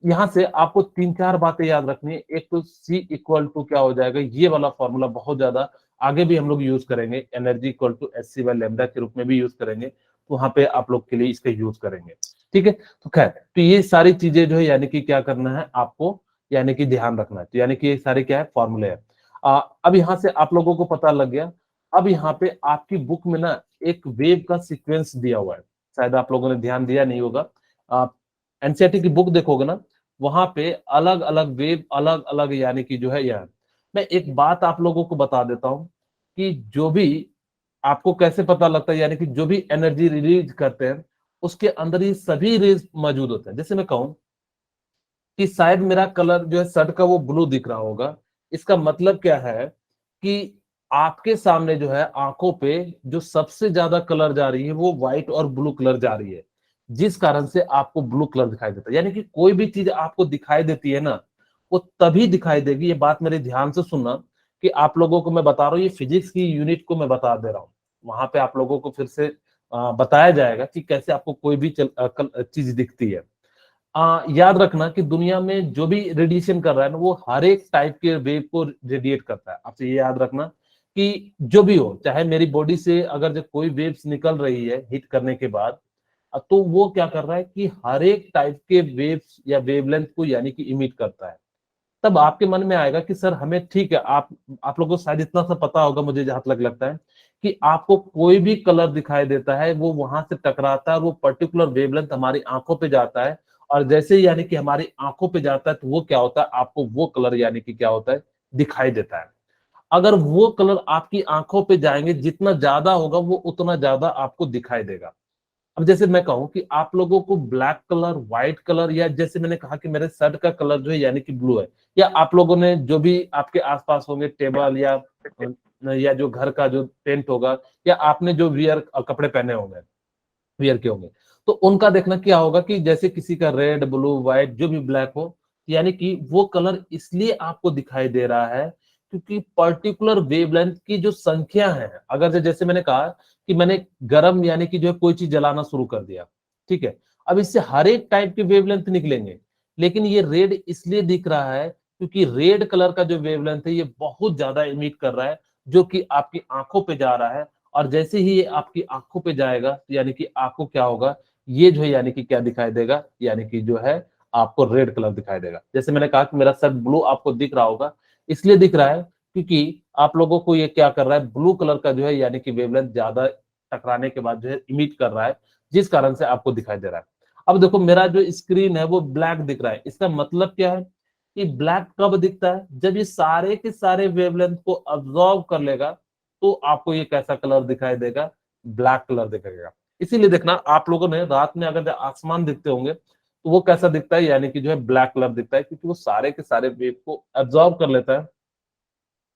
यहाँ से आपको 3-4 बातें याद रखनी है। एक तो C इक्वल टू क्या हो जाएगा, ये वाला फॉर्मूला बहुत ज्यादा आगे भी हम लोग यूज करेंगे, एनर्जी इक्वल टू SC/λ के रूप में भी यूज करेंगे, तो वहां पे आप लोग के लिए इसका यूज करेंगे। ठीक है, तो खैर, तो ये सारी चीजें जो है यानी कि क्या करना है आपको, यानी कि ध्यान रखना है, तो यानी कि ये सारे क्या है, फॉर्मूले है। अब यहाँ से आप लोगों को पता लग गया। अब यहाँ पे आपकी बुक में ना एक वेव का सीक्वेंस दिया हुआ है, शायद आप लोगों ने ध्यान दिया नहीं होगा। आप एनसीईआरटी की बुक देखोगे ना, वहां पे अलग अलग वेव, अलग अलग यानी कि जो है यार, मैं एक बात आप लोगों को बता देता हूं कि जो भी आपको कैसे पता लगता है, यानी कि जो भी एनर्जी रिलीज करते हैं उसके अंदर ये सभी रेज मौजूद होते हैं। जैसे मैं कहूं कि शायद मेरा कलर जो है शर्ट का वो ब्लू दिख रहा होगा, इसका मतलब क्या है कि आपके सामने जो है आंखों पे जो सबसे ज्यादा कलर जा रही है वो व्हाइट और ब्लू कलर जा रही है, जिस कारण से आपको ब्लू कलर दिखाई देता है। यानी कि कोई भी चीज आपको दिखाई देती है ना, वो तभी दिखाई देगी, ये बात मेरे ध्यान से सुनना, कि आप लोगों को मैं बता रहा हूँ, ये फिजिक्स की यूनिट को मैं बता दे रहा हूँ, वहां पे आप लोगों को फिर से बताया जाएगा कि कैसे आपको कोई भी चीज दिखती है। याद रखना कि दुनिया में जो भी रेडिएशन कर रहा है ना, वो हर एक टाइप के वेव को रेडिएट करता है। आपसे ये याद रखना कि जो भी हो, चाहे मेरी बॉडी से अगर जो कोई वेव्स निकल रही है हीट करने के बाद, तो वो क्या कर रहा है कि हर एक टाइप के वेव्स या वेवलेंथ को यानी कि इमिट करता है। तब आपके मन में आएगा कि सर हमें, ठीक है, आप लोगों को शायद इतना सा पता होगा, मुझे जहां तक लगता है कि आपको कोई भी कलर दिखाई देता है, वो वहां से टकराता है, वो पर्टिकुलर वेवलेंथ हमारी आंखों पे जाता है, और जैसे ही यानी कि हमारी आंखों पे जाता है तो वो क्या होता है, आपको वो कलर यानी कि क्या होता है, दिखाई देता है। अगर वो कलर आपकी आंखों पे जाएंगे, जितना ज्यादा होगा वो उतना ज्यादा आपको दिखाई देगा। अब जैसे मैं कहूं कि आप लोगों को ब्लैक कलर, व्हाइट कलर, या जैसे मैंने कहा कि मेरे शर्ट का कलर जो है यानी कि ब्लू है, या आप लोगों ने जो भी आपके आसपास होंगे टेबल या जो घर का जो टेंट होगा, या आपने जो वियर कपड़े पहने होंगे, वियर के होंगे, तो उनका देखना क्या होगा कि जैसे किसी का रेड, ब्लू, व्हाइट, जो भी ब्लैक हो, यानी कि वो कलर इसलिए आपको दिखाई दे रहा है क्योंकि पर्टिकुलर वेवलेंथ की जो संख्या है, अगर जैसे मैंने कहा कि मैंने गरम यानी कि जो है कोई चीज जलाना शुरू कर दिया, ठीक है, अब इससे हर एक टाइप के वेवलेंथ निकलेंगे, लेकिन ये रेड इसलिए दिख रहा है क्योंकि रेड कलर का जो वेवलेंथ है ये बहुत ज्यादा इमिट कर रहा है, जो कि आपकी आंखों पे जा रहा है, और जैसे ही ये आपकी आंखों पे जाएगा तो यानी कि आपको क्या होगा, ये जो है यानी कि क्या दिखाई देगा, यानी कि जो है आपको रेड कलर दिखाई देगा। जैसे मैंने कहा कि मेरा शर्ट ब्लू आपको दिख रहा होगा, इसलिए दिख रहा है क्योंकि आप लोगों को ये क्या कर रहा है, ब्लू कलर का जो है यानी कि वेवलेंथ ज्यादा टकराने के बाद जो है इमिट कर रहा है, जिस कारण से आपको दिखाई दे रहा है। अब देखो मेरा जो स्क्रीन है वो ब्लैक दिख रहा है, इसका मतलब क्या है कि ब्लैक कब दिखता है, जब ये सारे के सारे वेवलेंथ को अब्सॉर्ब कर लेगा तो आपको ये कैसा कलर दिखाई देगा, ब्लैक कलर दिखेगा। इसीलिए देखना आप लोगों ने रात में अगर आसमान दिखते होंगे तो वो कैसा दिखता है, यानी कि जो है ब्लैक कलर दिखता है, क्योंकि वो सारे के सारे वेव को एब्सॉर्ब कर लेता है।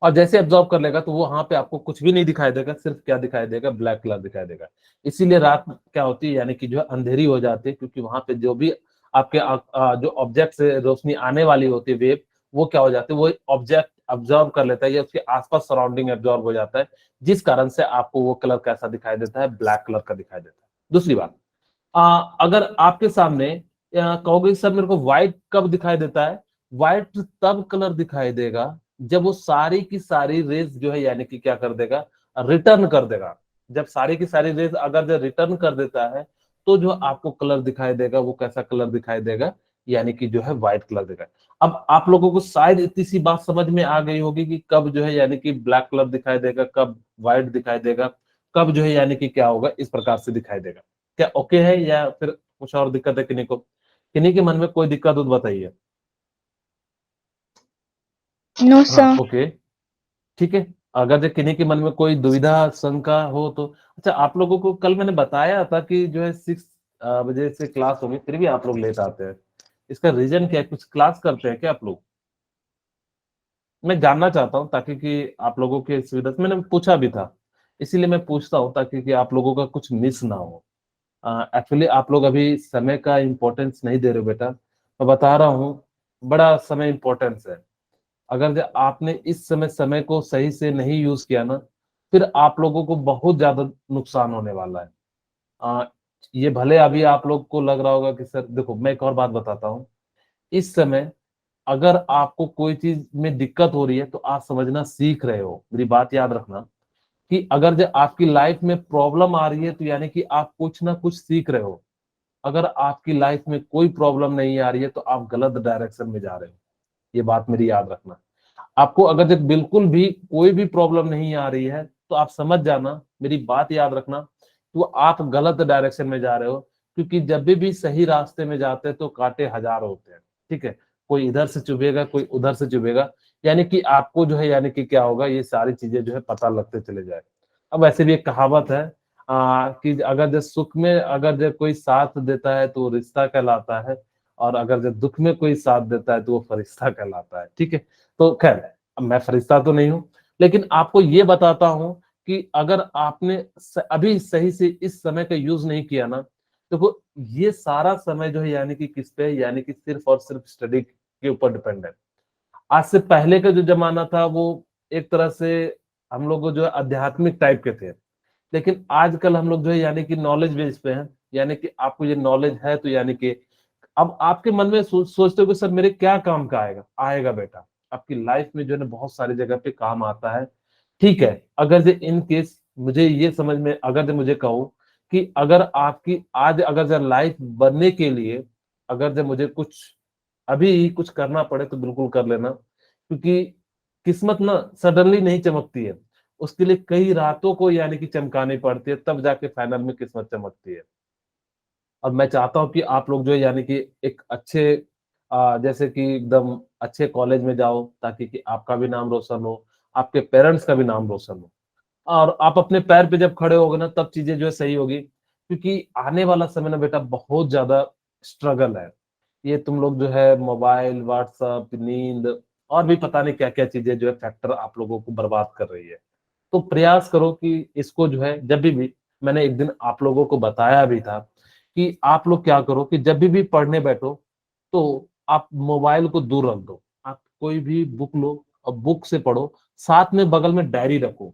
और जैसे एब्जॉर्ब कर लेगा तो वो वहां पे आपको कुछ भी नहीं दिखाई देगा, सिर्फ क्या दिखाई देगा, ब्लैक कलर दिखाई देगा। इसीलिए रात क्या होती है, यानी कि जो है अंधेरी हो जाती है, क्योंकि वहां पे जो भी आपके जो ऑब्जेक्ट से रोशनी आने वाली होती है वेव, वो क्या हो जाती है, वो ऑब्जेक्ट अब्जॉर्ब कर लेता है या उसके आसपास सराउंडिंग अब्जॉर्ब हो जाता है, जिस कारण से आपको वो कलर कैसा दिखाई देता है, ब्लैक कलर का दिखाई देता है। दूसरी बात, अगर आपके सामने कहोगे सर मेरे को व्हाइट कब दिखाई देता है, व्हाइट तब कलर दिखाई देगा जब वो सारी की सारी रेज जो है, यानी कि क्या कर देगा, रिटर्न कर देगा। जब सारी की सारी रेज अगर जो रिटर्न कर देता है तो जो आपको कलर दिखाई देगा वो कैसा कलर दिखाई देगा, यानी कि जो है व्हाइट कलर दिखाई। अब आप लोगों को शायद इतनी सी बात समझ में आ गई होगी कि कब जो है यानी कि ब्लैक कलर दिखाई देगा, कब व्हाइट दिखाई देगा, कब जो है यानी कि क्या होगा, इस प्रकार से दिखाई देगा। क्या ओके है या फिर कुछ और दिक्कत है किन्हीं को, किन्हीं के मन में कोई दिक्कत हो तो बताइए। No, हाँ sir. ओके, ठीक है। अगर जो किन्हीं के मन में कोई दुविधा शंका हो तो, अच्छा आप लोगों को कल मैंने बताया था कि जो है 6 बजे से क्लास होगी, फिर भी आप लोग लेट आते हैं, इसका रीजन क्या है, कुछ क्लास करते हैं क्या आप लोग? मैं जानना चाहता हूँ ताकि कि आप लोगों की सुविधा, मैंने पूछा भी था, इसीलिए मैं पूछता हूँ ताकि कि आप लोगों का कुछ मिस ना हो। एक्चुअली आप लोग अभी समय का इम्पोर्टेंस नहीं दे रहे हो बेटा, मैं बता रहा हूँ, बड़ा समय इम्पोर्टेंस है। अगर जो आपने इस समय समय को सही से नहीं यूज किया ना, फिर आप लोगों को बहुत ज्यादा नुकसान होने वाला है। आ, ये भले अभी आप लोग को लग रहा होगा कि सर देखो, मैं एक और बात बताता हूँ, इस समय अगर आपको कोई चीज में दिक्कत हो रही है तो आप समझना सीख रहे हो, मेरी बात याद रखना, कि अगर जो आपकी लाइफ में प्रॉब्लम आ रही है तो यानी कि आप कुछ ना कुछ सीख रहे हो। अगर आपकी लाइफ में कोई प्रॉब्लम नहीं आ रही है तो आप गलत डायरेक्शन में जा रहे हो, ये बात मेरी याद रखना। आपको अगर जब बिल्कुल भी कोई भी प्रॉब्लम नहीं आ रही है तो आप समझ जाना, मेरी बात याद रखना, तो आप गलत डायरेक्शन में जा रहे हो, क्योंकि जब भी सही रास्ते में जाते हैं तो कांटे हजार होते हैं, ठीक है, कोई इधर से चुभेगा कोई उधर से चुभेगा, यानी कि आपको जो है यानी कि क्या होगा, ये सारी चीजें जो है पता लगते चले जाए। अब वैसे भी एक कहावत है कि अगर जब सुख में अगर जब कोई साथ देता है तो वो रिश्ता कहलाता है, और अगर जब दुख में कोई साथ देता है तो वो फरिश्ता कहलाता है, ठीक है। तो खैर, अब मैं फरिश्ता तो नहीं हूं, लेकिन आपको ये बताता हूं कि अगर आपने अभी सही से इस समय का यूज नहीं किया ना, देखो ये सारा समय जो है यानी कि किस पे है? यानी कि सिर्फ और सिर्फ स्टडी के ऊपर डिपेंड है। आज से पहले का जो जमाना था वो एक तरह से हम लोग जो है आध्यात्मिक टाइप के थे, लेकिन आजकल हम लोग जो है यानी कि नॉलेज बेस पे हैं, यानी कि आपको ये नॉलेज है तो यानी कि अब आपके मन में सोचते हो कि सर मेरे क्या काम का आएगा, आएगा बेटा, आपकी लाइफ में जो है ना बहुत सारी जगह पे काम आता है। ठीक है, अगर जो इन केस मुझे ये समझ में, अगर जो मुझे कहो कि अगर आपकी आज अगर जो लाइफ बनने के लिए अगर जो मुझे कुछ अभी कुछ करना पड़े तो बिल्कुल कर लेना, क्योंकि किस्मत ना सडनली नहीं चमकती है, उसके लिए कई रातों को यानी कि चमकानी पड़ती है, तब जाके फाइनल में किस्मत चमकती है। और मैं चाहता हूँ कि आप लोग जो है यानी कि एक अच्छे जैसे कि एकदम अच्छे कॉलेज में जाओ, ताकि कि आपका भी नाम रोशन हो, आपके पेरेंट्स का भी नाम रोशन हो, और आप अपने पैर पे जब खड़े होगे ना तब चीजें जो है सही होगी, क्योंकि आने वाला समय ना बेटा बहुत ज्यादा स्ट्रगल है। ये तुम लोग जो है मोबाइल, व्हाट्सएप, नींद और भी पता नहीं क्या क्या चीजें जो है फैक्टर आप लोगों को बर्बाद कर रही है। तो प्रयास करो कि इसको जो है जब भी, मैंने एक दिन आप लोगों को बताया भी था कि आप लोग क्या करो कि जब भी पढ़ने बैठो तो आप मोबाइल को दूर रख दो, आप कोई भी बुक लो और बुक से पढ़ो, साथ में बगल में डायरी रखो,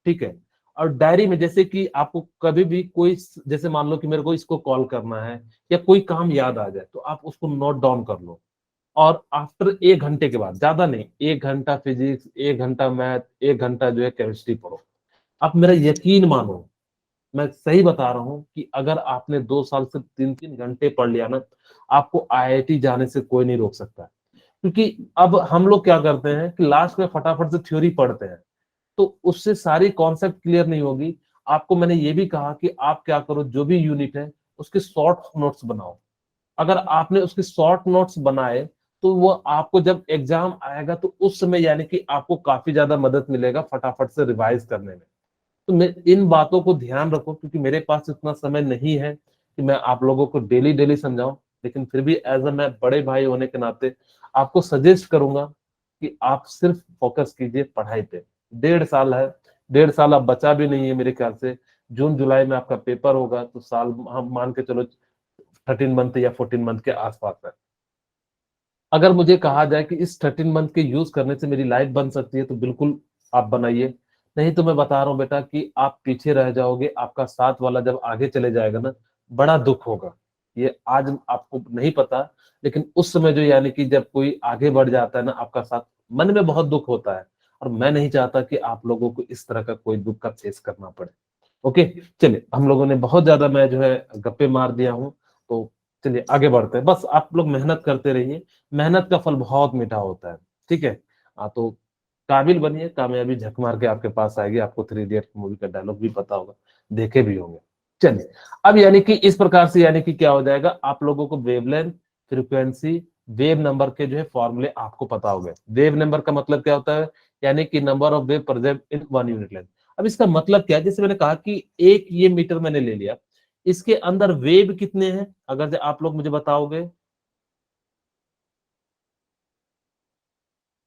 ठीक है। और डायरी में जैसे कि आपको कभी भी कोई, जैसे मान लो कि मेरे को इसको कॉल करना है या कोई काम याद आ जाए तो आप उसको नोट डाउन कर लो, और आफ्टर 1 घंटे के बाद, ज्यादा नहीं, 1 घंटा फिजिक्स, 1 घंटा मैथ, 1 घंटा जो है केमिस्ट्री पढ़ो। आप मेरा यकीन मानो, मैं सही बता रहा हूँ कि अगर आपने 2 साल से 3-3 घंटे पढ़ लिया ना, आपको आईआईटी जाने से कोई नहीं रोक सकता। क्योंकि अब हम लोग क्या करते हैं कि लास्ट में फटाफट से थ्योरी पढ़ते हैं, तो उससे सारी कॉन्सेप्ट क्लियर नहीं होगी। आपको मैंने ये भी कहा कि आप क्या करो, जो भी यूनिट है उसके शॉर्ट नोट्स बनाओ, अगर आपने उसके शॉर्ट नोट्स बनाए तो वो आपको जब एग्जाम आएगा तो उस समय यानी कि आपको काफी ज्यादा मदद मिलेगा फटाफट से रिवाइज करने में। तो मैं इन बातों को ध्यान रखो, क्योंकि मेरे पास इतना समय नहीं है कि मैं आप लोगों को डेली डेली समझाऊं, लेकिन फिर भी एज अ मैं बड़े भाई होने के नाते आपको सजेस्ट करूंगा कि आप सिर्फ फोकस कीजिए पढ़ाई पे। 1.5 साल है, 1.5 साल अब बचा भी नहीं है मेरे ख्याल से। जून जुलाई में आपका पेपर होगा, तो साल हम मान के चलो 13 मंथ या 14 मंथ के आसपास है। अगर मुझे कहा जाए कि इस 13 मंथ के यूज करने से मेरी लाइफ बन सकती है तो बिल्कुल आप बनाइए। नहीं तो मैं बता रहा हूँ बेटा कि आप पीछे रह जाओगे, आपका साथ वाला जब आगे चले जाएगा ना, बड़ा दुख होगा। ये आज आपको नहीं पता, लेकिन उस समय जो यानी कि जब कोई आगे बढ़ जाता है ना आपका साथ, मन में बहुत दुख होता है। और मैं नहीं चाहता कि आप लोगों को इस तरह का कोई दुख का फेस करना पड़े। ओके, चलिए हम लोगों ने बहुत ज्यादा मैं जो है गप्पे मार दिया हूँ, तो चलिए आगे बढ़ते हैं। बस आप लोग मेहनत करते रहिए, मेहनत का फल बहुत मीठा होता है। ठीक है, तो काबिल बनिए, कामयाबी झक मार के आपके पास आएगी। आपको 3 इडियट मूवी का डायलॉग भी पता होगा, देखे भी होंगे। चलिए, अब यानी कि इस प्रकार से यानी कि क्या हो जाएगा, आप लोगों को वेवलेंथ, फ्रीक्वेंसी, वेव नंबर के जो है फॉर्मूले आपको पता हो गए। वेव नंबर का मतलब क्या होता है, यानी कि number of wave present in 1 unit length. अब इसका मतलब क्या है, जैसे मैंने कहा कि एक ये मीटर मैंने ले लिया, इसके अंदर वेव कितने हैं, अगर आप लोग मुझे बताओगे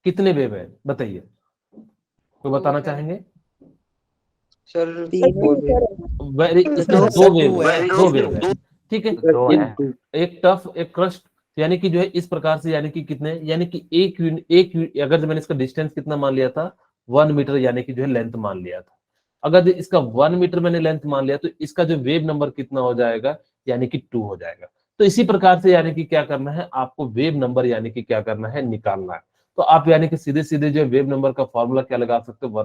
कितने वेव है, बताइए, कोई बताना चाहेंगे? सर वेरी, इसमें दो वेव है, दो वेव है। ठीक है, दो है। एक टफ एक क्रस्ट, यानी कि जो है इस प्रकार से, यानी कि कितने, यानी कि अगर जो मैंने इसका डिस्टेंस कितना मान लिया था, 1 मीटर, यानी कि जो है लेंथ मान लिया था। अगर जो इसका 1 मीटर मैंने लेंथ मान लिया, तो इसका जो वेव नंबर कितना हो जाएगा, यानी कि 2 हो जाएगा। तो इसी प्रकार से यानी कि क्या करना है आपको, वेव नंबर यानी कि क्या करना है, निकालना है। तो आप यानी कि सीधे सीधे जो वेव नंबर का फॉर्मूला क्या लगा सकते हो,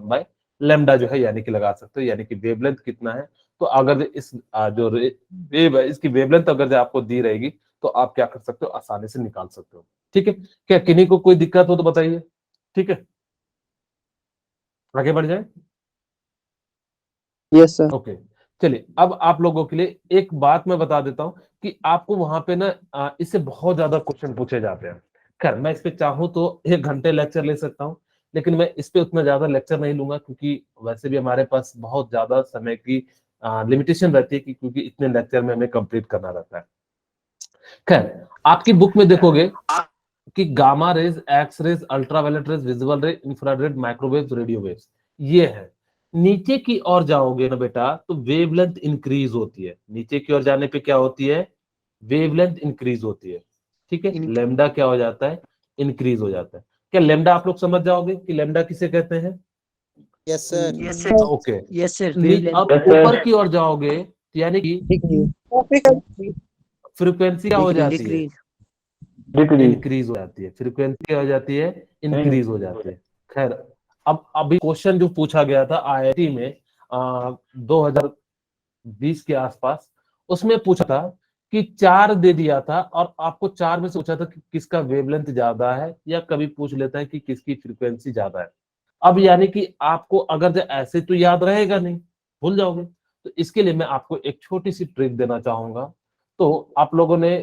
1/λ जो है यानी कि लगा सकते हो, यानी कि वेवलेंथ कितना है। तो अगर इस जो वेव है इसकी वेवलेंथ अगर जो आपको दी रहेगी, तो आप क्या कर सकते हो, आसानी से निकाल सकते हो। ठीक है, क्या किन्हीं को कोई दिक्कत हो तो बताइए। ठीक है, आगे बढ़ जाए। Yes sir. ओके, चलिए अब आप लोगों के लिए एक बात मैं बता देता हूं कि आपको वहां पे ना इससे बहुत ज्यादा क्वेश्चन पूछे जाते हैं। खैर, मैं इस पे चाहूँ तो 1 घंटे लेक्चर ले सकता हूँ, लेकिन मैं इस पे उतना ज्यादा लेक्चर नहीं लूंगा, क्योंकि वैसे भी हमारे पास बहुत ज्यादा समय की लिमिटेशन रहती है, क्योंकि इतने लेक्चर में हमें कंप्लीट करना रहता है। खैर, आपकी बुक में देखोगे कि gamma rays, X rays, ultraviolet rays, visual rays, infrared, microwave, radio waves, ये है। नीचे की ओर जाओगे ना बेटा, तो वेवलेंथ इंक्रीज होती है। नीचे की ओर जाने पे क्या होती है, वेवलेंथ इंक्रीज होती है। ठीक है, लेमडा क्या हो जाता है, इंक्रीज हो जाता है। क्या लेमडा आप लोग समझ जाओगे कि लेमडा किसे कहते हैं? Yes sir. Okay, yes sir. अब ऊपर की ओर जाओगे तो यानी कि फ्रीक्वेंसी क्या हो जाती है, इंक्रीज हो जाती है। फ्रीक्वेंसी हो जाती है, इंक्रीज हो जाती है। खैर, अब अभी क्वेश्चन जो पूछा गया था आईआईटी में 2020 के आसपास, उसमें पूछा था कि 4 दे दिया था, और आपको 4 में से पूछा था कि किसका वेवलेंथ ज्यादा है, या कभी पूछ लेता है कि किसकी फ्रीक्वेंसी ज्यादा है। अब यानी कि आपको अगर ऐसे तो याद रहेगा नहीं, भूल जाओगे। तो इसके लिए मैं आपको एक छोटी सी ट्रिक देना चाहूंगा। तो आप लोगों ने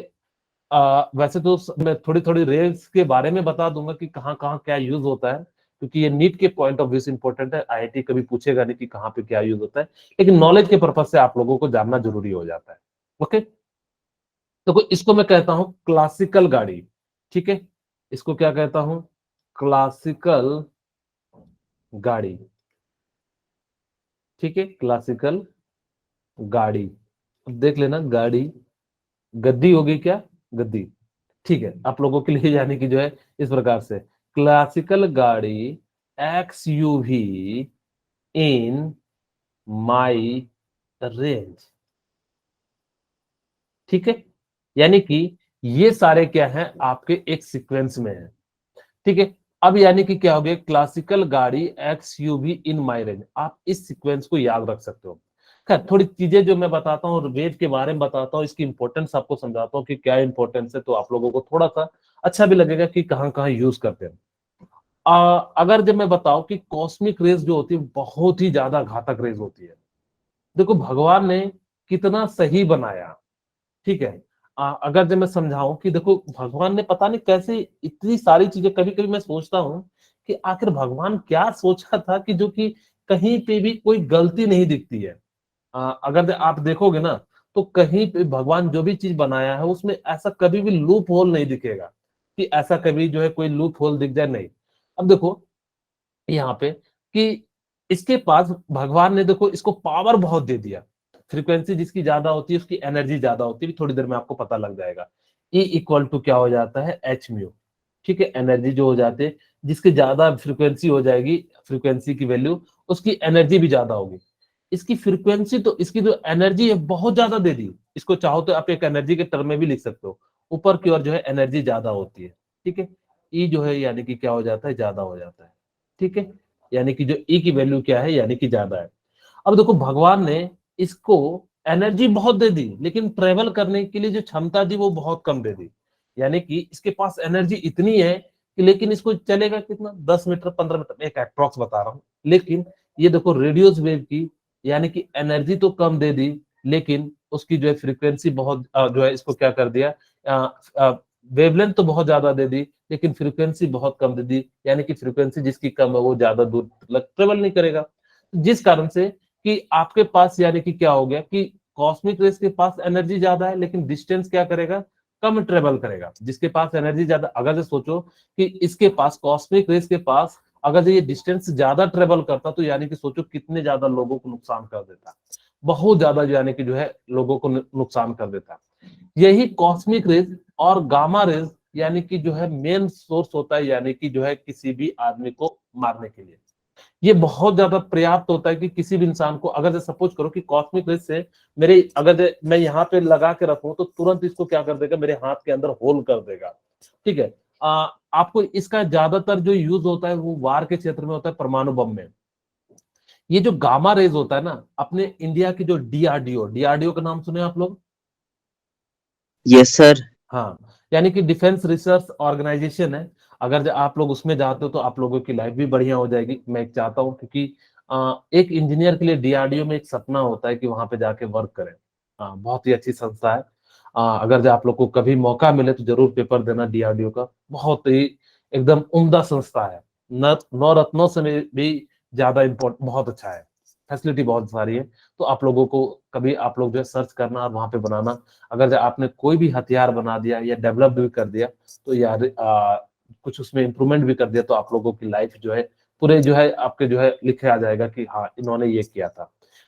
वैसे तो मैं थोड़ी थोड़ी रेल्स के बारे में बता दूंगा कि कहाँ कहाँ क्या यूज होता है, क्योंकि ये नीट के पॉइंट ऑफ व्यू से इंपॉर्टेंट है। आईआईटी कभी पूछेगा नहीं कि कहाँ पे क्या यूज होता है, लेकिन नॉलेज के पर्पज से आप लोगों को जानना जरूरी हो जाता है। ओके, तो इसको मैं कहता हूं क्लासिकल गाड़ी। ठीक है, इसको क्या कहता हूं, क्लासिकल गाड़ी। ठीक है, क्लासिकल गाड़ी। अब देख लेना, गाड़ी गद्दी होगी क्या, गद्दी। ठीक है, आप लोगों के लिए यानी कि जो है इस प्रकार से, क्लासिकल गाड़ी एक्सयूवी इन माई रेंज। ठीक है, यानी कि ये सारे क्या हैं, आपके एक सीक्वेंस में है। ठीक है, अब यानी कि क्या हो गया, क्लासिकल गाड़ी एक्सयूवी इन माई रेंज। आप इस सीक्वेंस को याद रख सकते हो। खैर, थोड़ी चीजें जो मैं बताता हूँ और वेव के बारे में बताता हूँ, इसकी इंपॉर्टेंस आपको समझाता हूँ कि क्या इंपॉर्टेंस है, तो आप लोगों को थोड़ा सा अच्छा भी लगेगा कि कहाँ कहाँ यूज करते हैं। अगर जब मैं बताऊं कि कॉस्मिक रेज जो होती है बहुत ही ज्यादा घातक रेज होती है। देखो भगवान ने कितना सही बनाया। ठीक है, अगर जब मैं समझाऊं कि देखो भगवान ने पता नहीं कैसे इतनी सारी चीजें, कभी कभी मैं सोचता हूँ कि आखिर भगवान क्या सोचा था कि जो कि कहीं पे भी कोई गलती नहीं दिखती है। अगर आप देखोगे ना तो कहीं पे भगवान जो भी चीज बनाया है उसमें ऐसा कभी भी लूप होल नहीं दिखेगा कि ऐसा कभी जो है कोई लूप होल दिख जाए, नहीं। अब देखो यहाँ पे कि इसके पास भगवान ने देखो इसको पावर बहुत दे दिया। फ्रीक्वेंसी जिसकी ज्यादा होती है उसकी एनर्जी ज्यादा होती है, थोड़ी देर में आपको पता लग जाएगा। E इक्वल टू क्या हो जाता है, एच म्यू। ठीक है, एनर्जी जो हो जाती है, जिसकी ज्यादा फ्रीक्वेंसी हो जाएगी, फ्रीक्वेंसी की वैल्यू, उसकी एनर्जी भी ज्यादा होगी। इसकी फ्रीक्वेंसी तो इसकी जो एनर्जी है बहुत ज्यादा दे दी, इसको चाहो तो आप एक एनर्जी के टर्म में भी लिख सकते हो। ऊपर की ओर जो है एनर्जी ज्यादा होती है। ठीक है, ई जो है यानी कि क्या हो जाता है, ज्यादा हो जाता है। ठीक है, यानी कि जो ई की वैल्यू क्या है, यानी कि ज्यादा है। अब देखो भगवान ने इसको एनर्जी बहुत दे दी, लेकिन ट्रेवल करने के लिए जो क्षमता थी वो बहुत कम दे दी। यानी कि इसके पास एनर्जी इतनी है कि लेकिन इसको चलेगा कितना, 10 मीटर 15 मीटर, एक अप्रॉक्स बता रहा हूं। लेकिन ये देखो रेडियोस वेव की, यानी कि एनर्जी तो कम दे दी, लेकिन उसकी जो है फ्रीक्वेंसी बहुत जो है इसको क्या कर दिया, वेवलेंथ तो बहुत ज्यादा दे दी, लेकिन फ्रीक्वेंसी बहुत कम दे दी। यानी कि फ्रीक्वेंसी जिसकी कम है वो ज्यादा दूर तक ट्रेवल नहीं करेगा। जिस कारण से कि आपके पास यानी कि क्या हो गया कि कॉस्मिक रेस के पास एनर्जी ज्यादा है, लेकिन डिस्टेंस क्या करेगा, कम ट्रेवल करेगा। जिसके पास एनर्जी ज्यादा, अगर से सोचो कि इसके पास कॉस्मिक रेस के पास अगर ये डिस्टेंस ज्यादा ट्रेवल करता तो यानी कि सोचो कितने ज्यादा लोगों को नुकसान कर देता, बहुत ज्यादा, यानी कि जो है लोगों को नुकसान कर देता। यही कॉस्मिक रेज और गामा रेज यानी कि जो है मेन सोर्स होता है, यानी कि जो है किसी भी आदमी को मारने के लिए ये बहुत ज्यादा पर्याप्त होता है कि किसी भी इंसान को, अगर सपोज करो कि कॉस्मिक रेज से मेरे, अगर मैं यहाँ पे लगा के रखूं तो तुरंत इसको क्या कर देगा, मेरे हाथ के अंदर होल कर देगा। ठीक है, आपको इसका ज्यादातर जो यूज होता है वो वार के क्षेत्र में होता है, परमाणु बम में। ये जो गामा रेज होता है ना, अपने इंडिया की जो डीआरडीओ, डीआरडीओ का नाम सुने आप लोग? Yes sir. हाँ, यानी कि डिफेंस रिसर्च ऑर्गेनाइजेशन है। अगर आप लोग उसमें जाते हो तो आप लोगों की लाइफ भी बढ़िया हो जाएगी, मैं चाहता हूँ। क्योंकि एक इंजीनियर के लिए डीआरडीओ में एक सपना होता है कि वहां पे जाके वर्क करें। बहुत ही अच्छी संस्था है। अगर जो आप लोग को कभी मौका मिले तो जरूर पेपर देना डीआरडीओ का, बहुत ही एकदम उम्दा संस्था है। नौ रत्नों से भी ज्यादा इम्पोर्टेंट, बहुत अच्छा है, फैसिलिटी बहुत सारी है। तो आप लोगों को कभी आप लोग जो है सर्च करना और वहां पे बनाना। अगर जो आपने कोई भी हथियार बना दिया या डेवलप भी कर दिया तो यार कुछ उसमें इंप्रूवमेंट भी कर दिया तो आप लोगों की लाइफ जो है पूरे जो है आपके जो है लिखे आ जाएगा कि हाँ इन्होंने ये किया था।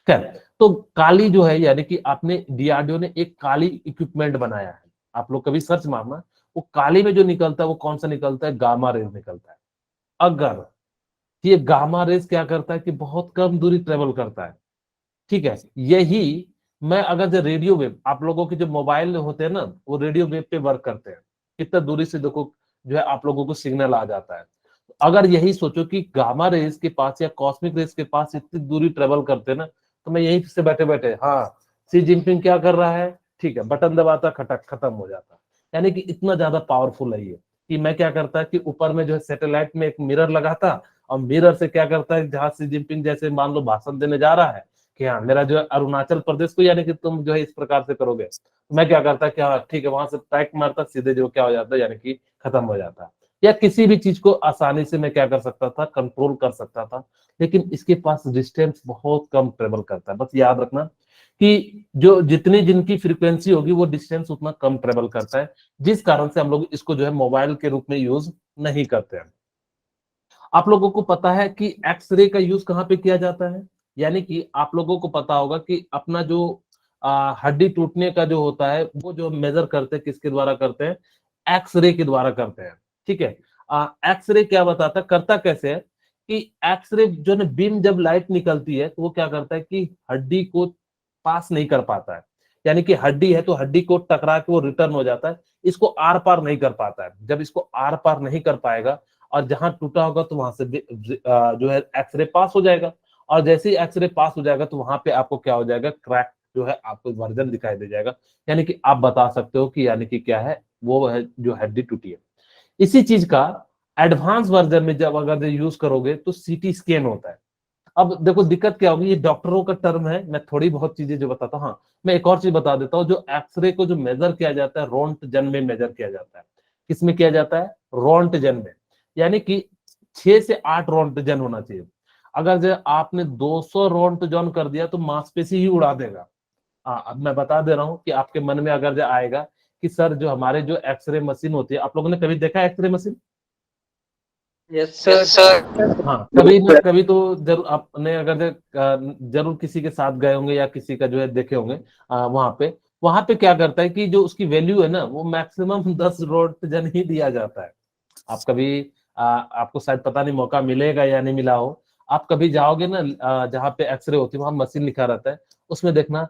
खैर, तो काली जो है यानी कि आपने डीआरडीओ ने एक काली इक्विपमेंट बनाया है। आप लोग कभी सर्च मारना, वो काली में जो निकलता है वो कौन सा निकलता है, गामा रेज निकलता है। अगर ये गामा रेज क्या करता है कि बहुत कम दूरी ट्रेवल करता है। ठीक है, यही मैं अगर जो रेडियो वेव, आप लोगों के जो मोबाइल होते हैं ना वो रेडियो वेव पे वर्क करते हैं, कितना दूरी से देखो जो है आप लोगों को सिग्नल आ जाता है। अगर यही सोचो कि गामा रेज के पास या कॉस्मिक रेज के पास इतनी दूरी ट्रेवल करते हैं ना, तो मैं यहीं से बैठे बैठे, हाँ सी जिनपिंग क्या कर रहा है, ठीक है, बटन दबाता, खटक खत्म हो जाता। यानी कि इतना ज्यादा पावरफुल है ये कि मैं क्या करता है कि ऊपर में जो है सैटेलाइट में एक मिरर लगाता, और मिरर से क्या करता है, जहां सी जिनपिंग जैसे मान लो भाषण देने जा रहा है कि हाँ मेरा जो है अरुणाचल प्रदेश को यानी कि तुम जो है इस प्रकार से करोगे, तो मैं क्या करता कि हाँ ठीक है, वहां से ट्रैक मारता, सीधे जो क्या हो जाता है, यानी कि खत्म हो जाता है। या किसी भी चीज को आसानी से मैं क्या कर सकता था, कंट्रोल कर सकता था। लेकिन इसके पास डिस्टेंस बहुत कम ट्रेवल करता है। बस याद रखना कि जो जितनी जिनकी फ्रीक्वेंसी होगी वो डिस्टेंस उतना कम ट्रेवल करता है, जिस कारण से हम लोग इसको जो है मोबाइल के रूप में यूज नहीं करते हैं। आप लोगों को पता है कि एक्सरे का यूज कहाँ पे किया जाता है? यानी कि आप लोगों को पता होगा कि अपना जो हड्डी टूटने का जो होता है वो जो मेजर करते हैं किसके द्वारा करते हैं, एक्सरे के द्वारा करते हैं। ठीक है, एक्सरे क्या बताता है, करता कैसे है कि एक्सरे जो है बीम जब लाइट निकलती है तो वो क्या करता है कि हड्डी को पास नहीं कर पाता है। यानी कि हड्डी है तो हड्डी को टकरा के वो रिटर्न हो जाता है, इसको आर पार नहीं कर पाता है। जब इसको आर पार नहीं कर पाएगा और जहां टूटा होगा तो वहां से जो है एक्सरे पास हो जाएगा। और जैसे ही एक्सरे पास हो जाएगा तो वहां पे आपको क्या हो जाएगा, क्रैक जो है आपको वर्जन दिखाई दे जाएगा। यानी कि आप बता सकते हो कि यानी कि क्या है, वो है जो हड्डी टूटी है। इसी चीज का एडवांस वर्जन में जब अगर यूज करोगे तो सीटी स्कैन होता है। अब देखो दिक्कत क्या होगी, ये डॉक्टरों का टर्म है, मैं थोड़ी बहुत चीजें जो बताता हूँ। हाँ, मैं एक और चीज बता देता हूँ, जो एक्सरे को जो मेजर किया जाता है रोंटगन में मेजर किया जाता है। किसमें किया जाता है? रोंटगन में। यानी कि 6 से 8 रोंटगन होना चाहिए। अगर जो आपने 200 रोंटगन कर दिया तो मांसपेशी ही उड़ा देगा। हाँ, अब मैं बता दे रहा हूँ कि आपके मन में अगर जो आएगा कि सर जो हमारे जो एक्सरे मशीन होती है, आप लोगों ने कभी देखा है X ray machine? Yes yes sir. Sir. हाँ, कभी ना कभी तो जरूर आपने अगर जरूर किसी के साथ गए होंगे या किसी का जो है देखे होंगे वहां पे क्या करता है कि जो उसकी वैल्यू है ना, वो मैक्सिमम 10 रोंटगन ही दिया जाता है। आप कभी आपको शायद पता नहीं मौका मिलेगा या नहीं मिला हो, आप कभी जाओगे ना जहाँ पे एक्सरे होती है वहां मशीन लिखा रहता है, उसमें देखना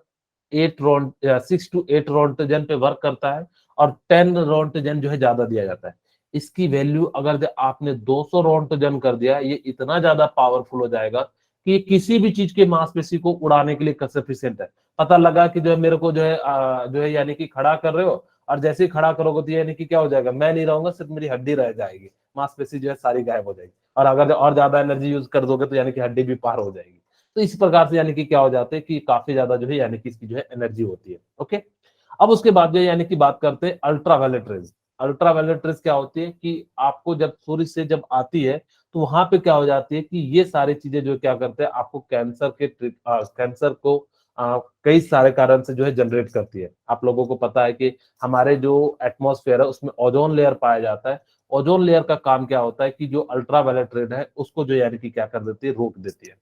6 to 8 रोंटगन पे वर्क करता है और 10 रोंटगन जो है ज्यादा दिया जाता है। इसकी वैल्यू अगर जो आपने 200 रोंटगन कर दिया, ये इतना ज्यादा पावरफुल हो जाएगा कि ये किसी भी चीज के मांसपेशी को उड़ाने के लिए सफिशिएंट है। पता लगा कि जो है मेरे को जो है यानी कि खड़ा कर रहे हो, और जैसे ही खड़ा करोगे तो यानी कि क्या हो जाएगा, मैं नहीं रहूंगा, सिर्फ मेरी हड्डी रह जाएगी, मांसपेशी जो है सारी गायब हो जाएगी। और अगर और ज्यादा एनर्जी यूज कर दोगे तो यानी कि हड्डी भी पार हो जाएगी। तो इस प्रकार से यानी कि क्या हो जाता है कि काफी ज्यादा जो है यानी कि इसकी जो है एनर्जी होती है। ओके, अब उसके बाद जो यानी कि बात करते हैं अल्ट्रावायलेट रेज। अल्ट्रावायलेट रेज क्या होती है कि आपको जब सूर्य से जब आती है तो वहां पे क्या हो जाती है कि ये सारी चीजें जो क्या करते हैं, आपको कैंसर को कई सारे कारण से जो है जनरेट करती है। आप लोगों को पता है कि हमारे जो एटमॉस्फेयर है उसमें ओजोन लेयर पाया जाता है। ओजोन लेयर का काम क्या होता है कि जो अल्ट्रावायलेट रेज है उसको जो यानी कि क्या कर देती है, रोक देती है।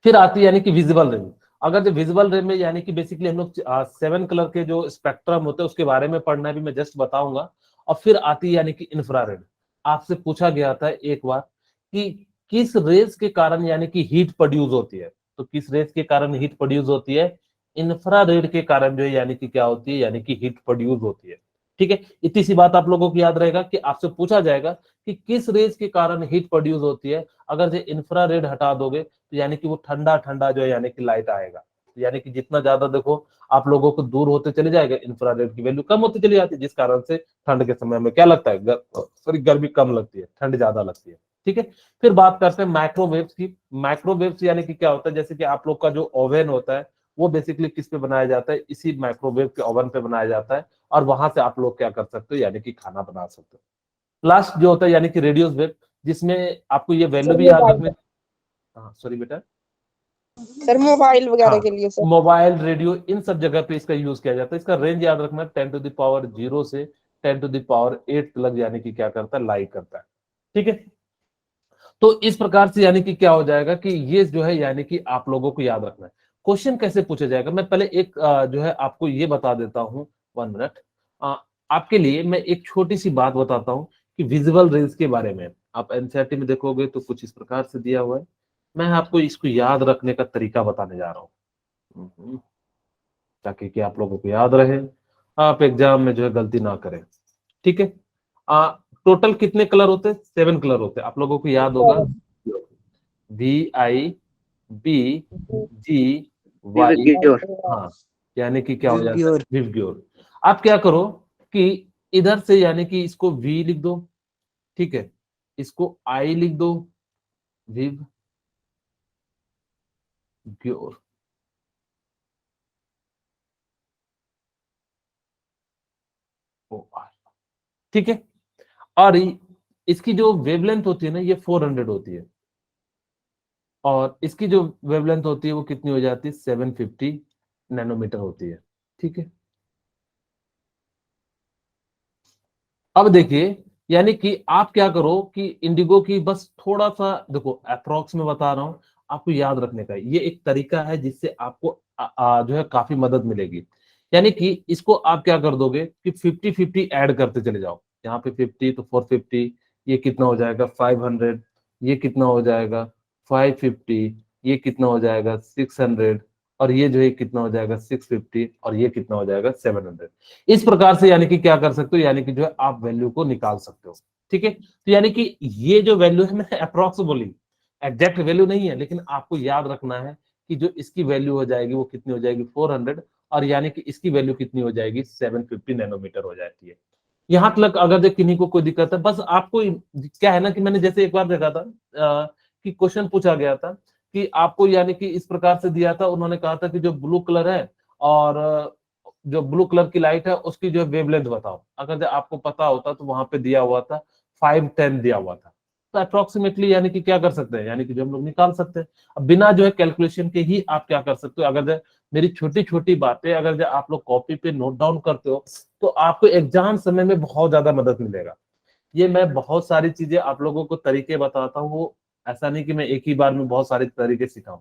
फिर आती है यानी कि विजिबल रे। अगर जो विजिबल रे में यानी कि बेसिकली हम लोग 7 कलर के जो स्पेक्ट्रम होते हैं उसके बारे में पढ़ना है, भी मैं जस्ट बताऊंगा। और फिर आती है यानी कि इंफ्रारेड। आपसे पूछा गया था एक बार कि किस रेस के कारण यानी कि हीट प्रोड्यूस होती है, तो किस रेस के कारण हीट प्रोड्यूस होती है? इंफ्रारेड के कारण जो है यानी कि क्या होती है, यानी कि हीट प्रोड्यूस होती है। ठीक है, इतनी सी बात आप लोगों को याद रहेगा कि आपसे पूछा जाएगा कि किस रेस के कारण हीट प्रोड्यूस होती है। अगर जो इंफ्रारेड हटा दोगे तो यानी कि वो ठंडा ठंडा जो है यानी कि लाइट आएगा। तो यानी कि जितना ज्यादा देखो आप लोगों को दूर होते चले जाएगा, इंफ्रारेड की वैल्यू कम होती चली जाती है, जिस कारण से ठंड के समय में क्या लगता है, सॉरी गर्मी कम लगती है, ठंड ज्यादा लगती है। ठीक है, फिर बात करते हैं माइक्रोवेव्स की। माइक्रोवेव्स यानी कि क्या होता है, जैसे कि आप लोग का जो ओवन होता है वो बेसिकली किस पे बनाया जाता है, इसी माइक्रोवेव के ओवन पे बनाया जाता है। और वहां से आप लोग क्या कर सकते हो, यानी कि खाना बना सकते हो। लास्ट जो होता है यानी कि रेडियो वेव, जिसमें आपको ये वैल्यू सर भी याद मोबाइल, रखनी। हाँ सॉरी बेटा। सर मोबाइल वगैरह हाँ, के लिए सर। मोबाइल रेडियो इन सब जगह पे इसका यूज किया जाता है। इसका रेंज याद रखना, 10⁻0 से 10⁸ तक यानी कि क्या करता है, लाइट करता है। ठीक है, तो इस प्रकार से यानी कि क्या हो जाएगा कि ये जो है यानी कि आप लोगों को याद रखना है। क्वेश्चन कैसे पूछा जाएगा, मैं पहले एक जो है आपको ये बता देता हूँ। 1 मिनट, आपके लिए मैं एक छोटी सी बात बताता हूँ कि विजुअल रेंज के बारे में। आप एनसीईआरटी में देखोगे तो कुछ इस प्रकार से दिया हुआ है। मैं आपको इसको याद रखने का तरीका बताने जा रहा हूँ, ताकि कि आप लोगों को याद रहे, आप एग्जाम में जो है गलती ना करें। ठीक है, टोटल कितने कलर होते हैं? 7 कलर होते हैं, आप लोगों को याद होगा। VIB GY। विवग्योर। हाँ, यानी कि क्या हो जाता है, विवग्योर। विवग्योर। आप क्या करो कि इधर से यानी कि इसको V लिख दो, ठीक है, इसको I लिख दो, विव ग्योर। ठीक है, और इसकी जो वेवलेंथ होती है ना, ये 400 होती है, और इसकी जो वेवलेंथ होती है वो कितनी हो जाती है, 750 नैनोमीटर होती है। ठीक है, अब देखिए यानी कि आप क्या करो कि इंडिगो की बस थोड़ा सा देखो, अप्रोक्स में बता रहा हूं, आपको याद रखने का ये एक तरीका है जिससे आपको जो है काफी मदद मिलेगी। यानी कि इसको आप क्या कर दोगे कि 50-50 ऐड करते चले जाओ। यहाँ पे 50 तो 450, ये कितना हो जाएगा 500, ये कितना हो जाएगा 550, ये कितना हो जाएगा 600, और ये जो है कितना हो जाएगा 650, और ये कितना हो जाएगा 700। इस प्रकार से यानी कि क्या कर सकते हो, यानी कि जो है आप वैल्यू को निकाल सकते हो। ठीक है, तो यानी कि ये जो वैल्यू है मैंने अप्रोक्स बोली, एग्जैक्ट वैल्यू नहीं है, लेकिन आपको याद रखना है कि जो इसकी वैल्यू हो जाएगी वो कितनी हो जाएगी 400, और यानी कि इसकी वैल्यू कितनी हो जाएगी 750 नैनोमीटर हो जाती है। यहां तक अगर देख किन्हीं को कोई दिक्कत है, बस आपको क्या है ना कि मैंने जैसे एक बार देखा था कि क्वेश्चन पूछा गया था कि आपको यानी कि इस प्रकार से दिया था, उन्होंने कहा था कि जो ब्लू कलर है और जो ब्लू कलर की लाइट है उसकी जो वेवलेंथ बताओ। अगर जो आपको पता होता तो वहां पे दिया हुआ था 510 दिया हुआ था, तो अप्रोक्सीमेटली यानी कि क्या कर सकते हैं, यानी कि जो हम लोग निकाल सकते हैं। अब बिना जो है कैलकुलेशन के ही आप क्या कर सकते हो, अगर जो मेरी छोटी छोटी बातें अगर जो आप लोग कॉपी पे नोट डाउन करते हो तो आपको एग्जाम समय में बहुत ज्यादा मदद मिलेगा। ये मैं बहुत सारी चीजें आप लोगों को तरीके बताता हूँ, वो ऐसा नहीं कि मैं एक ही बार में बहुत सारे तरीके सिखाऊं,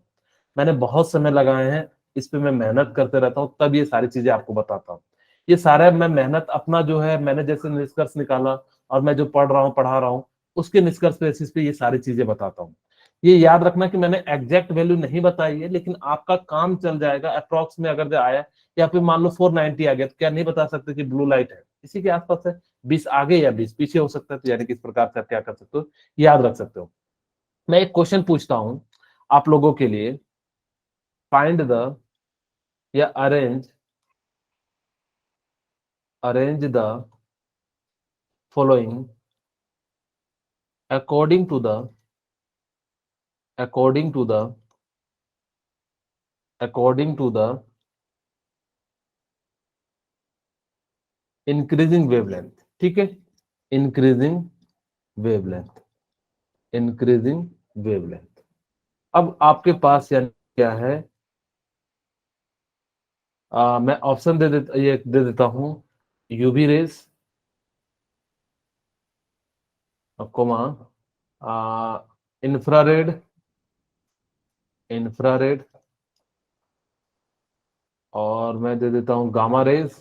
मैंने बहुत समय लगाए हैं इस पे, मैं मेहनत करते रहता हूँ, तब ये सारी चीजें आपको बताता हूँ। ये सारा मैं मेहनत अपना जो है, मैंने जैसे निष्कर्ष निकाला और मैं जो पढ़ रहा हूँ पढ़ा रहा हूँ उसके निष्कर्ष बेसिस पे ये सारी चीजें बताता हूँ। ये याद रखना कि मैंने एग्जैक्ट वैल्यू नहीं बताई है, लेकिन आपका काम चल जाएगा अप्रोक्स में। अगर जो आया या फिर मान लो 490 आ गया तो क्या नहीं बता सकते कि ब्लू लाइट है, इसी के आसपास है, 20 आगे या 20 पीछे हो सकता है, तो यानी किस प्रकार से आप क्या कर सकते हो, याद रख सकते हो। मैं एक क्वेश्चन पूछता हूं आप लोगों के लिए, फाइंड द या arrange the following according to the according to the according to the increasing wavelength. ठीक है, इंक्रीजिंग वेवलेंथ, इंक्रीजिंग वेवलेंथ। अब आपके पास यानी क्या है, मैं ऑप्शन ये दे देता हूं, UV rays, comma, infrared, infrared, और मैं दे देता हूं गामा रेज,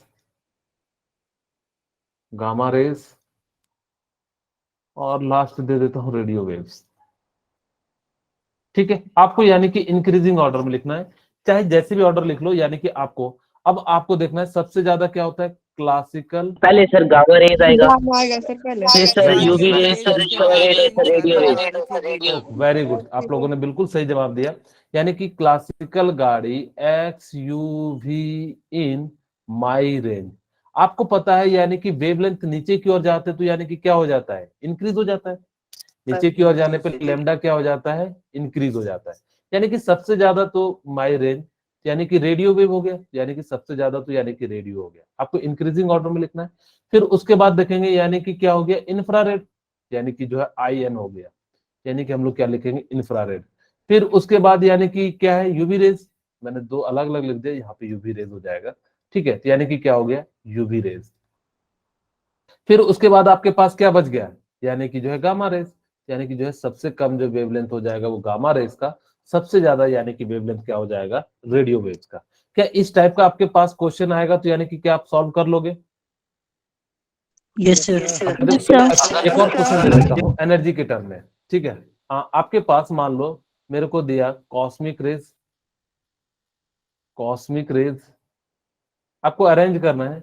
गामा रेज, और लास्ट दे देता हूं रेडियो वेव्स। ठीक है, आपको यानी कि इंक्रीजिंग ऑर्डर में लिखना है, चाहे जैसे भी ऑर्डर लिख लो, यानी कि आपको अब आपको देखना है सबसे ज्यादा क्या होता है, क्लासिकल। पहले सर गामा रेज आएगा, गामा आएगा सर पहले। फिर सर यूवी रेज, फिर इंफ्रारेड, फिर रेडियो रेज। वेरी गुड, आप लोगों ने बिल्कुल सही जवाब दिया। यानी कि क्लासिकल गाड़ी X U V in my range. आपको पता है यानी कि वेवलेंथ नीचे की ओर जाते तो यानी कि क्या हो जाता है, इंक्रीज हो जाता है। नीचे की ओर जाने पर लेमडा क्या हो जाता है, इंक्रीज हो जाता है। यानी कि सबसे ज्यादा तो माई रेंज यानी कि रेडियो वेव हो गया, यानी कि सबसे ज्यादा तो यानी कि रेडियो हो गया। आपको इंक्रीजिंग ऑर्डर में लिखना है। फिर उसके बाद देखेंगे यानी कि क्या हो गया, इंफ्रारेड, यानी कि जो है आई एन हो गया, यानी कि हम लोग क्या लिखेंगे, इंफ्रारेड। फिर उसके बाद यानी कि क्या है, यूवी रेज, मैंने दो अलग अलग लिख दिया, यहाँ पे यूवी रेज हो जाएगा। ठीक है, यानी कि क्या हो गया, यूवी रेज। फिर उसके बाद आपके पास क्या बच गया, यानी कि जो है गामा रेज, यानी कि जो है सबसे कम जो वेवलेंथ हो जाएगा वो गामा रेज का, सबसे ज्यादा यानी कि वेवलेंथ क्या हो जाएगा, रेडियो वेव्स का। क्या इस टाइप का आपके पास क्वेश्चन आएगा तो यानी कि क्या आप सॉल्व कर लोगे? Yes sir. अच्छा, एक और क्वेश्चन दे देता हूँ एनर्जी के टर्म में। ठीक है, आपके पास मान लो मेरे को दिया कॉस्मिक रेज, कॉस्मिक रेज आपको अरेंज करना है,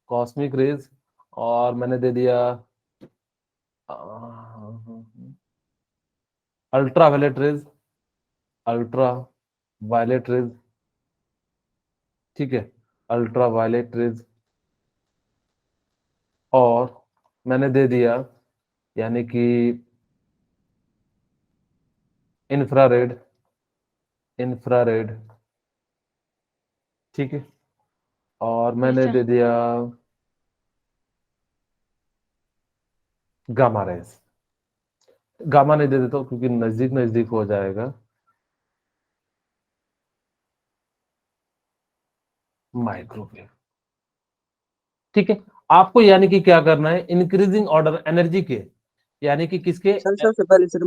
कॉस्मिक रेज, और मैंने दे दिया ultraviolet rays, ultraviolet rays. ठीक है, अल्ट्रा वायलेट रेज, और मैंने दे दिया यानी कि इंफ्रारेड, इंफ्रारेड। ठीक है, और मैंने दे दिया गामा रेज। गामा नहीं दे देता हूं क्योंकि नजदीक नजदीक हो जाएगा, माइक्रोवेव। ठीक है, आपको यानी कि क्या करना है, इंक्रीजिंग ऑर्डर एनर्जी के, यानी कि किसके, सर सबसे पहले सर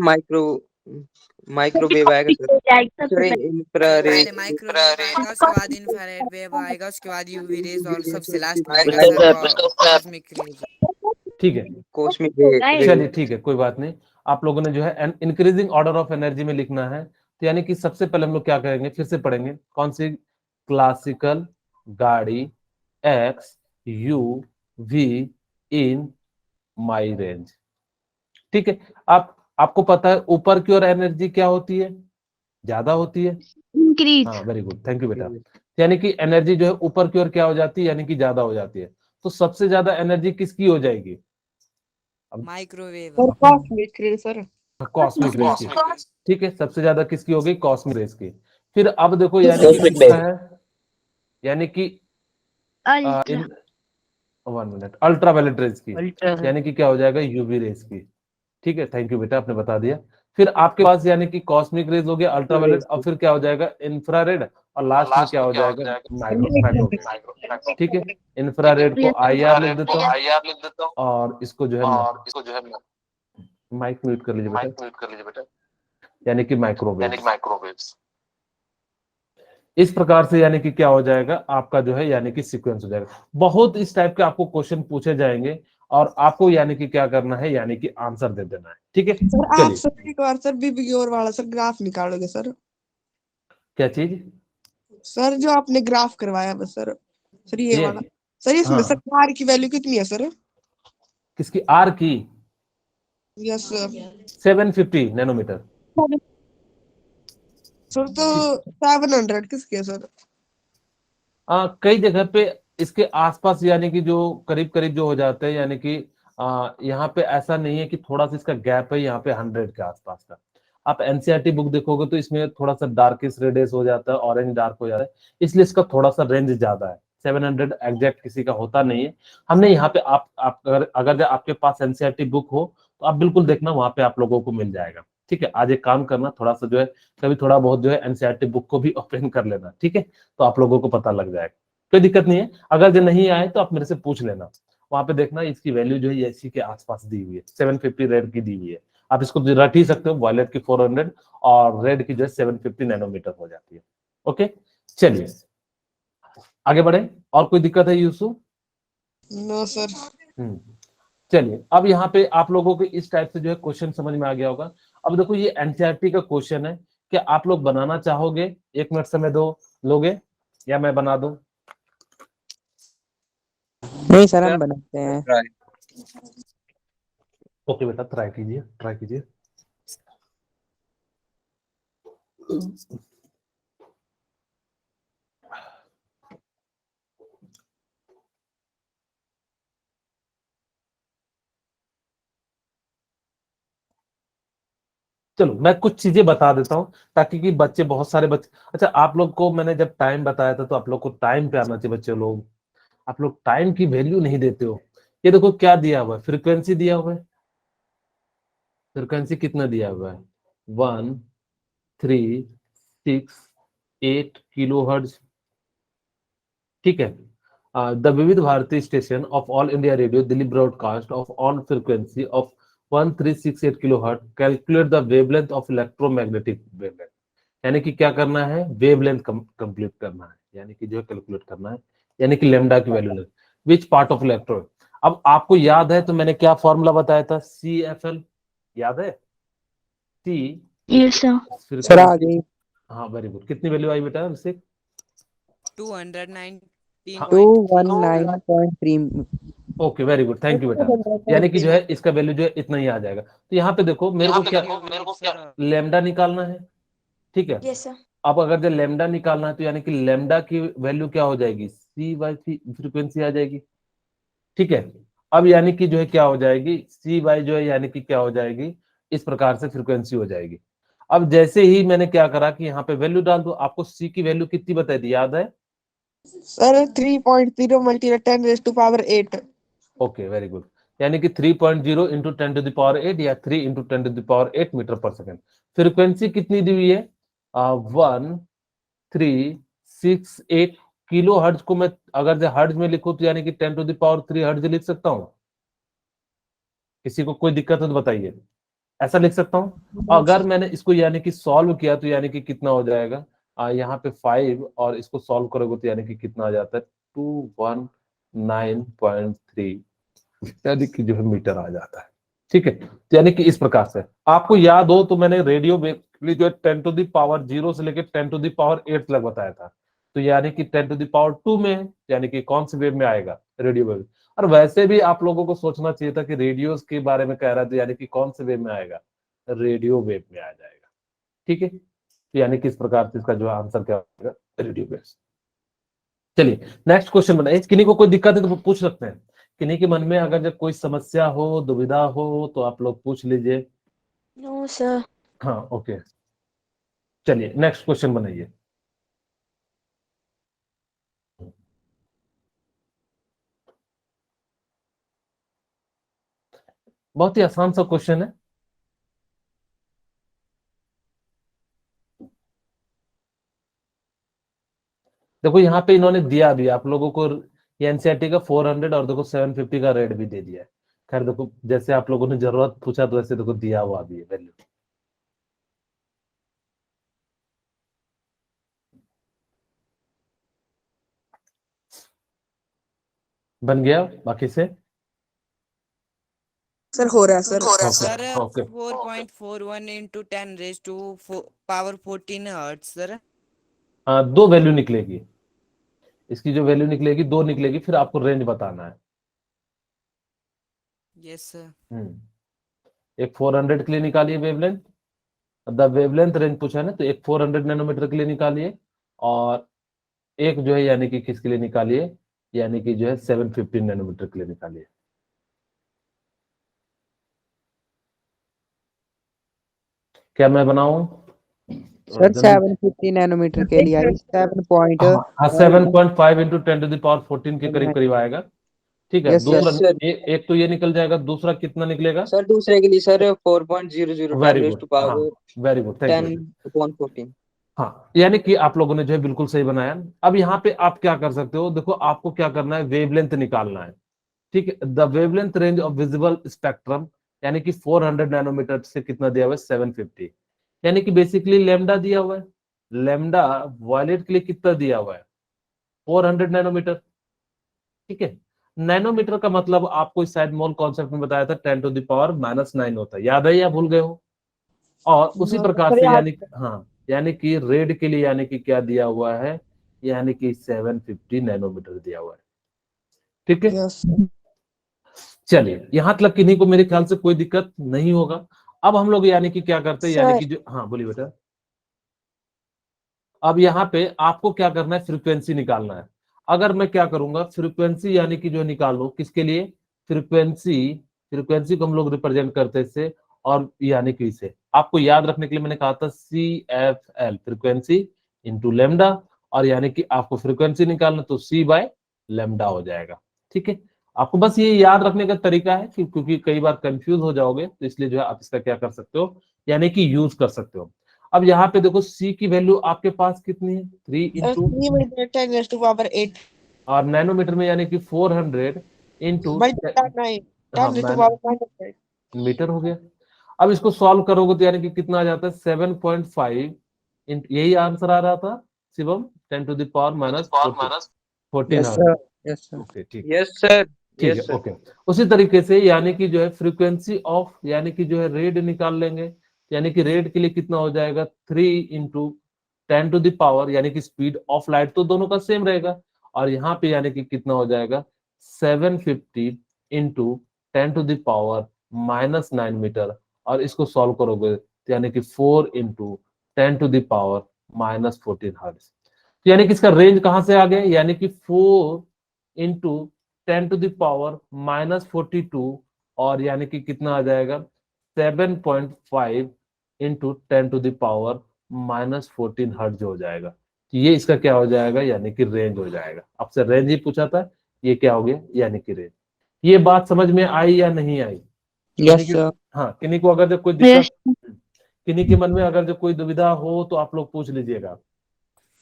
माइक्रोवेव आएगा सर, फिर इंफ्रारेड, पहले माइक्रोवेव आएगा, उसके बाद इंफ्रारेड वेव आएगा, उसके बाद यूवी रेज, और सबसे लास्ट में आएगा सर कॉस्मिक रेज। ठीक है, कॉस्मिक चलिए ठीक है, कोई बात नहीं। आप लोगों ने जो है इंक्रीजिंग ऑर्डर ऑफ एनर्जी में लिखना है, तो यानी कि सबसे पहले हम लोग क्या करेंगे, फिर से पढ़ेंगे कौन सी, क्लासिकल गाड़ी X U V in my range. ठीक है, आपको पता है ऊपर की ओर एनर्जी क्या होती है, ज्यादा होती है। इंक्रीज। हाँ, वेरी गुड, थैंक यू बेटा। यानी कि एनर्जी जो है ऊपर की ओर क्या हो जाती है, यानी कि ज्यादा हो जाती है। तो सबसे ज्यादा एनर्जी किसकी हो जाएगी, माइक्रोवेव। और cosmic rays sir. Cosmic rays की, ठीक है, सबसे ज्यादा किसकी हो गई, कॉस्मिक रेज की। फिर अब देखो यानी कि Cosmic किसका ray. है, यानी कि अल्ट्रा इन 1 मिनट, अल्ट्रावायलेट रेज की, Ultra. यानी कि क्या हो जाएगा, यूवी रेज की। ठीक है, थैंक यू बेटा, आपने बता दिया। फिर आपके पास यानी कि कॉस्मिक रेज हो गया, अल्ट्रावायलेट, अब फिर क्या हो जाएगा, इंफ्रारेड, और लास्ट में क्या हो जाएगा, माइक्रोवेव। ठीक है, इंफ्रारेड को IR लिख देता हूँ, और इसको जो है माइक म्यूट कर लीजिए बेटा, यानी कि माइक्रोवेव। इस प्रकार से यानी कि क्या हो जाएगा आपका जो है, यानी कि सीक्वेंस हो जाएगा। बहुत इस टाइप के आपको क्वेश्चन पूछे जाएंगे, और आपको यानी कि क्या करना है, यानी कि आंसर दे देना है। ठीक है, सर आप चलिए, सर एक बार सर बीबीक्योर वाला सर ग्राफ निकालोगे सर? क्या चीज, सर जो आपने ग्राफ करवाया बस सर, सर ये वाला, सर इसमें सर हाँ, R की वैल्यू कितनी है सर? किसकी, आर की यस सर। 750 नैनोमीटर। सर तो 700 किसके है सर? कई जगह पे इसके आसपास यानी कि जो करीब करीब जो हो जाते हैं, यानी कि यहाँ पे ऐसा नहीं है कि थोड़ा सा इसका गैप है, यहाँ पे 100 के आसपास का। आप एनसीईआरटी बुक देखोगे तो इसमें थोड़ा सा डार्किश रेडियस हो जाता है, ऑरेंज डार्क हो जाता है, इसलिए इसका थोड़ा सा रेंज ज्यादा है। 700 एग्जैक्ट किसी का होता नहीं है। हमने यहाँ पे आप अगर आपके पास एनसीईआरटी बुक हो तो आप बिल्कुल देखना, वहां पे आप लोगों को मिल जाएगा। ठीक है, आज एक काम करना, थोड़ा सा जो है कभी थोड़ा बहुत जो है एनसीईआरटी बुक को भी ओपन कर लेना। ठीक है, तो आप लोगों को पता लग जाएगा, कोई दिक्कत नहीं है। अगर जो नहीं आए तो आप मेरे से पूछ लेना, वहां पे देखना इसकी वैल्यू जो है इसी के आसपास दी हुई है, 750 रेड की दी हुई है। आप इसको तो रट ही सकते हो, वॉयलेट की 400 और रेड की जो है 750 नैनोमीटर हो जाती है। ओके, चलिए आगे बढ़े। और कोई दिक्कत है यूसुफ? No sir. चलिए, अब यहाँ पे आप लोगों को इस टाइप से जो है क्वेश्चन समझ में आ गया होगा। अब देखो ये एनसीईआरटी का क्वेश्चन है, क्या आप लोग बनाना चाहोगे? 1 मिनट समय दो, लोगे या मैं बना दूं? नहीं सर, हम बनाते हैं। ओके बेटा, ट्राई कीजिए, ट्राई कीजिए। चलो मैं कुछ चीजें बता देता हूँ, ताकि कि बच्चे, बहुत सारे बच्चे, अच्छा आप लोग को मैंने जब टाइम बताया था तो आप लोग को टाइम पे आना चाहिए। बच्चे लोग, आप लोग टाइम की वैल्यू नहीं देते हो। ये देखो क्या दिया हुआ है, फ्रीक्वेंसी दिया हुआ है। फ्रीक्वेंसी कितना दिया हुआ है, 136 8 किलो हर्ट्ज। ठीक है, the Vividh Bharati station of All India Radio Delhi broadcast of on frequency of 1368 kilo hertz, calculate the wavelength of electromagnetic wavelength. यानी कि क्या करना है, वेवलेंथ कंप्लीट करना है, यानी कि जो कैलकुलेट करना है, यानी कि लेमडा की value, which part of electron. अब आपको याद है तो मैंने क्या फॉर्मूला बताया था, CFL, याद है? सी यस सर सर आ फ्रीक्वेंसी, गई हाँ वेरी गुड। कितनी वैल्यू आई बेटा इससे? 219.3। 219.3। Okay very good, thank you बेटा। यानी कि जो है इसका वैल्यू जो है इतना ही आ जाएगा। तो यहाँ पे देखो मेरे को क्या लेमडा निकालना है। ठीक है, यस सर अब अगर जो लेमडा निकालना है तो यानी कि लेमडा की वैल्यू क्या हो जाएगी, C/C फ्रीक्वेंसी आ जाएगी। ठीक है, अब यानी कि जो है क्या हो जाएगी, C/ जो है यानी कि क्या हो जाएगी, इस प्रकार से फ्रीक्वेंसी हो जाएगी। अब जैसे ही मैंने क्या करा कि यहाँ पे वैल्यू डाल दो, आपको C की वैल्यू कितनी बताई थी, याद है? सर 3.0 × 10⁸ ओके वेरी गुड, यानी कि 3.0 इंटू 10⁸ या 3 इंटू 10⁸ मीटर पर सेकेंड। फ्रीक्वेंसी कितनी दी हुई है, 1368 किलो हर्ट्ज को मैं अगर जो हर्ट्ज में लिखूं तो यानी कि 10⁻³ हर्ट्ज लिख सकता हूं। किसी को कोई दिक्कत है तो बताइए, ऐसा लिख सकता हूं। अगर मैंने इसको यानी कि सॉल्व किया तो यानी कि कितना हो जाएगा, यहाँ पे 5 और इसको सॉल्व करोगे तो यानी कि कितना आ जाता है, 219.3 यानी कि जो है मीटर आ जाता है। ठीक है, तो यानी कि इस प्रकार से आपको याद हो तो मैंने रेडियो वेव जो है 10⁻0 से लेकर 10⁸ तक बताया था। तो यानी कि 10⁻² में यानी कि कौन से वेव में आएगा, रेडियो वेव। और वैसे भी आप लोगों को सोचना चाहिए था कि रेडियोस के बारे में कह रहा था, यानी कि कौन से वेव में आएगा, रेडियो वेव में आ जाएगा। ठीक है, तो यानी कि इस प्रकार से इसका जो आंसर क्या होगा, रेडियो वेव। चलिए नेक्स्ट क्वेश्चन बनाइए। किन्हीं को कोई दिक्कत है तो पूछ सकते हैं, किन्हीं के मन में अगर जब कोई समस्या हो, दुविधा हो तो आप लोग पूछ लीजिए। No, sir. हाँ ओके, चलिए नेक्स्ट क्वेश्चन बनाइए। बहुत ही आसान सा क्वेश्चन है। देखो यहाँ पे इन्होंने दिया भी आप लोगों को, ये एनसीईआरटी का 400 और देखो 750 का रेट भी दे दिया है। खैर देखो जैसे आप लोगों ने जरूरत पूछा तो वैसे देखो दिया हुआ भी है वैल्यू। बन गया बाकी से? सर हो रहा है sir. Okay sir okay 4.41 into 10 raised to power 14 hertz sir. हाँ, दो वैल्यू निकलेगी, इसकी जो वैल्यू निकलेगी दो निकलेगी, फिर आपको रेंज बताना है। Yes sir. एक 400 के लिए निकालिए वेवलेंथ, द वेवलेंथ रेंज पूछा है ना, तो एक 400 नैनोमीटर के लिए निकालिए, और एक जो है यानी कि किसके लिए निकालिए, यानी कि जो है 750 नैनोमीटर के लिए निकालिए। क्या मैं बनाऊं? सर जल्दी। 750 नैनोमीटर के लिए आई 7 पॉइंट हाँ 7.5 इंटू 10 to the power 14 के करीब करीब आएगा। ठीक है, यस दूसरा सर। एक तो ये निकल जाएगा, दूसरा कितना निकलेगा? सर दूसरे के लिए sir 4.00 very 10 raised good, to हाँ power very good, thank you. 10 upon 14। हाँ यानी कि आप लोगों ने जो है बिल्कुल सही बनाया। अब यहाँ पे आप क्या कर सकते हो, देखो आपको क्या करना है, वेवलेंथ निकालना है। ठीक है, the wavelength range of visible spectrum, यानी कि 400 नैनोमीटर से कितना दिया हुआ है, 750, यानी कि बेसिकली लेमडा दिया हुआ है। लेमडा वॉयलेट के लिए कितना दिया हुआ है, 400 नैनोमीटर। ठीक है, नैनोमीटर का मतलब आपको इस शायद मोल कॉन्सेप्ट में बताया था 10 to the power -9 होता है, याद है या भूल गए हो? और उसी प्रकार सर से याद। यानी हाँ, यानी कि रेड के लिए यानी कि क्या दिया हुआ है, यानी कि 750 नैनोमीटर दिया हुआ है। ठीक है, यस चलिए यहां तक किन्हीं को मेरे ख्याल से कोई दिक्कत नहीं होगा। अब हम लोग यानी कि क्या करते हैं, यानी सर कि जो, हाँ बोलिए बेटा। अब यहाँ पे आपको क्या करना है, फ्रीक्वेंसी निकालना है। अगर मैं क्या करूंगा, फ्रीक्वेंसी यानी कि जो निकालो किसके लिए, फ्रीक्वेंसी, फ्रीक्वेंसी को हम लोग रिप्रेजेंट करते इससे, और यानी कि इसे आपको याद रखने के लिए मैंने कहा था CFL, फ्रीक्वेंसी इंटू लेमडा, और यानी कि आपको फ्रीक्वेंसी निकालना तो C/लेमडा हो जाएगा। ठीक है, आपको बस ये याद रखने का तरीका है कि क्योंकि कई बार कंफ्यूज हो जाओगे, तो इसलिए जो है आप इसका क्या कर सकते हो, यानी कि यूज कर सकते हो। अब यहाँ पे देखो C की वैल्यू आपके पास कितनी है, 3 इंटू, 10 raised to power 8 और नैनोमीटर में यानी कि 400 इंटू, by 9 हाँ 10 raised to power 900। मीटर हो गया। अब इसको सॉल्व करोगे तो यानी कि कितना आ जाता है, 7.5 यही आंसर आ रहा था Shivam, 10 to the power -14 yes hertz. Sir. Yes sir. Okay ठीक, यस सर। ठीक है यस सर। ओके। उसी तरीके से यानी कि जो है फ्रीक्वेंसी ऑफ, यानी कि जो है रेड निकाल लेंगे, यानी कि रेड के लिए कितना हो जाएगा, 3 इंटू 10 to the power, यानी कि स्पीड ऑफ लाइट तो दोनों का सेम रहेगा, और यहाँ पे यानी कि कितना हो जाएगा, 750 into 10 to the power -9 metre, और इसको सॉल्व करोगे तो यानी कि 4 into 10 to the power -14 hertz. तो यानी कि इसका रेंज कहां से आ गया, यानी कि 4 इंटू 10 to the power -42, और यानी कि कितना आ जाएगा, 7.5 into 10 to the power -14 hertz हो जाएगा। तो ये इसका क्या हो जाएगा, यानी कि रेंज हो जाएगा। आपसे रेंज ही पूछा था, ये क्या हो गया, यानी कि रेंज। ये बात समझ में आई या नहीं आई? किन्हीं यस की, सर। हाँ किन्हीं को अगर जब कोई Yes. दिक्कत, किन्हीं के मन में अगर जो कोई दुविधा हो तो आप लोग पूछ लीजिएगा।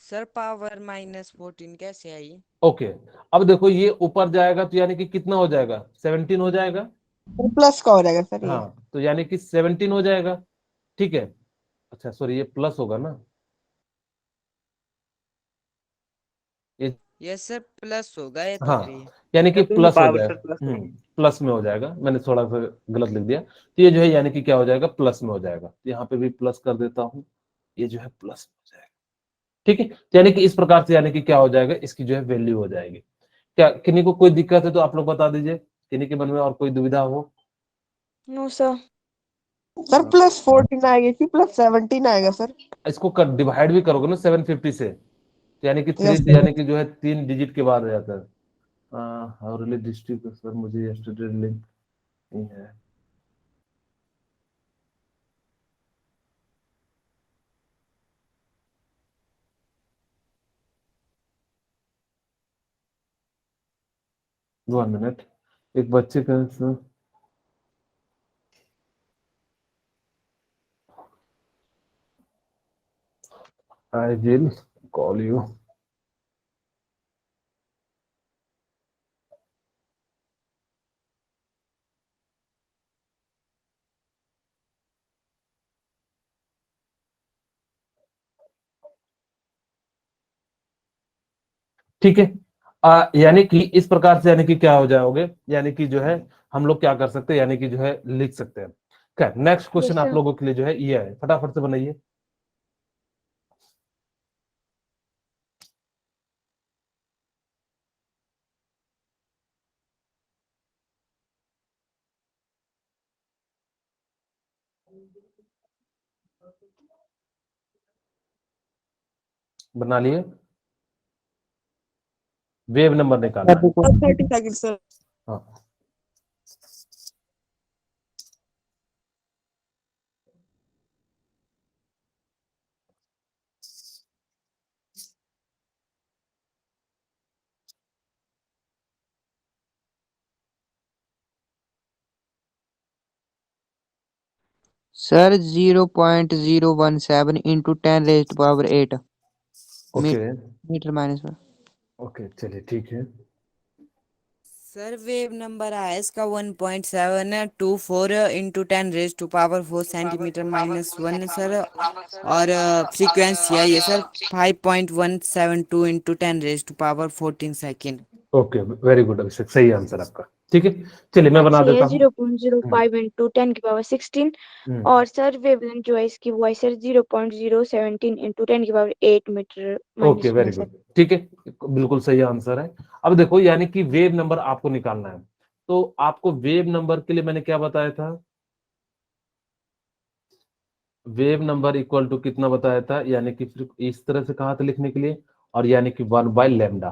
सर पावर -14 कैसे आई? ओके, अब देखो ये ऊपर जाएगा तो यानी कि कितना हो जाएगा, 17 हो जाएगा। प्लस का हो जाएगा सर ये। हाँ तो यानी कि 17 हो जाएगा। ठीक है, अच्छा सॉरी, ये प्लस होगा ना, ये, यस सर प्लस होगा ये तो हाँ फिर ये। यानी कि तो प्लस हो पावर सर जाएगा। प्लस होगी। प्लस में हो जाएगा, मैंने थोड़ा सा गलत लिख दिया, तो ये जो है यानी कि क्या हो जाएगा, प्लस में हो जाएगा। तो यहाँ पे भी प्लस कर देता हूँ, ये जो है प्लस में हो जाएगा। ठीक है, तो यानी कि इस प्रकार से यानी कि क्या हो जाएगा, इसकी जो है वैल्यू हो जाएगी। क्या किन्हीं को कोई दिक्कत है तो आप लोग बता दीजिए, किन्हीं के मन में और कोई दुविधा हो। No, sir. सर +14 आएगा कि +17 आएगा सर? इसको कर डिवाइड भी करोगे ना 750 से, तो यानी कि 3 यस तो यानी कि जो है 3 डिजिट के बाद हो जाता है। हाउरेली डिस्ट्रिक्ट सर, मुझे यस्टरडे लिंक नहीं है। 1 मिनट, एक बच्चे का आई विल कॉल यू। ठीक है, यानी कि इस प्रकार से, यानी कि क्या हो जाओगे, यानी कि जो है हम लोग क्या कर सकते हैं, यानी कि जो है लिख सकते हैं। खैर, नेक्स्ट क्वेश्चन आप sir. लोगों के लिए जो है ये है, फटाफट से बनाइए। बना लिए, वेव नंबर निकालना है। 30 सेकंड सर। हाँ, sir 0.017 into 10 raised to power 8 okay metre minus में। ओके, चलिए ठीक है। सर वेव नंबर है इसका 1.724 into 10 raise to power 4 centimetre -1 sir. और फ्रीक्वेंसी है ये sir 5.172 into 10 raise to power 14 second. Okay, very good Abhishek, सही आंसर आपका। ठीक है, चलिए मैं बना अच्छी है देता हूँ। 0.05 इंटू 10 की पावर 16। और सर वेवलेंथ जो है इसकी वो है सर 0.017 इंटू 10 की power 8 metre okay, -1 very sir. Good, ठीक है, बिल्कुल सही आंसर है। अब देखो, यानी कि वेव नंबर आपको निकालना है, तो आपको वेव नंबर के लिए मैंने क्या बताया था, वेव नंबर इक्वल टू कितना बताया था, यानी कि फिर इस तरह से कहा था लिखने के लिए, और यानी कि 1/λ।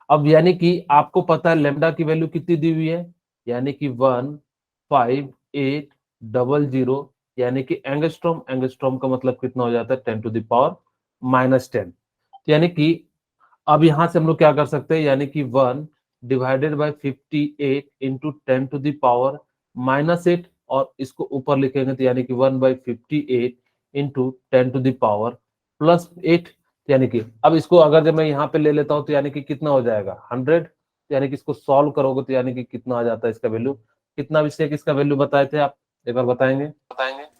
अब यानी कि आपको पता है लेमडा की वैल्यू कितनी दी हुई है, यानी कि 15800, यानी कि एंगस्ट्रॉम। एंगस्ट्रॉम का मतलब कितना हो जाता है, 10⁻⁻10। यानी कि अब यहां से हम लोग क्या कर सकते हैं, यानी कि 1/58 इंटू 10⁻⁻8, और इसको ऊपर लिखेंगे तो यानी कि 1/58 इंटू 10⁻+8। यानी कि अब इसको अगर जब मैं यहाँ पे ले लेता हूँ तो यानी कि कितना हो जाएगा, 100। यानी कि इसको सॉल्व करोगे तो यानी कि कितना आ जाता है इसका वैल्यू, कितना विषय इसका वैल्यू बताए थे आप, एक बार बताएंगे।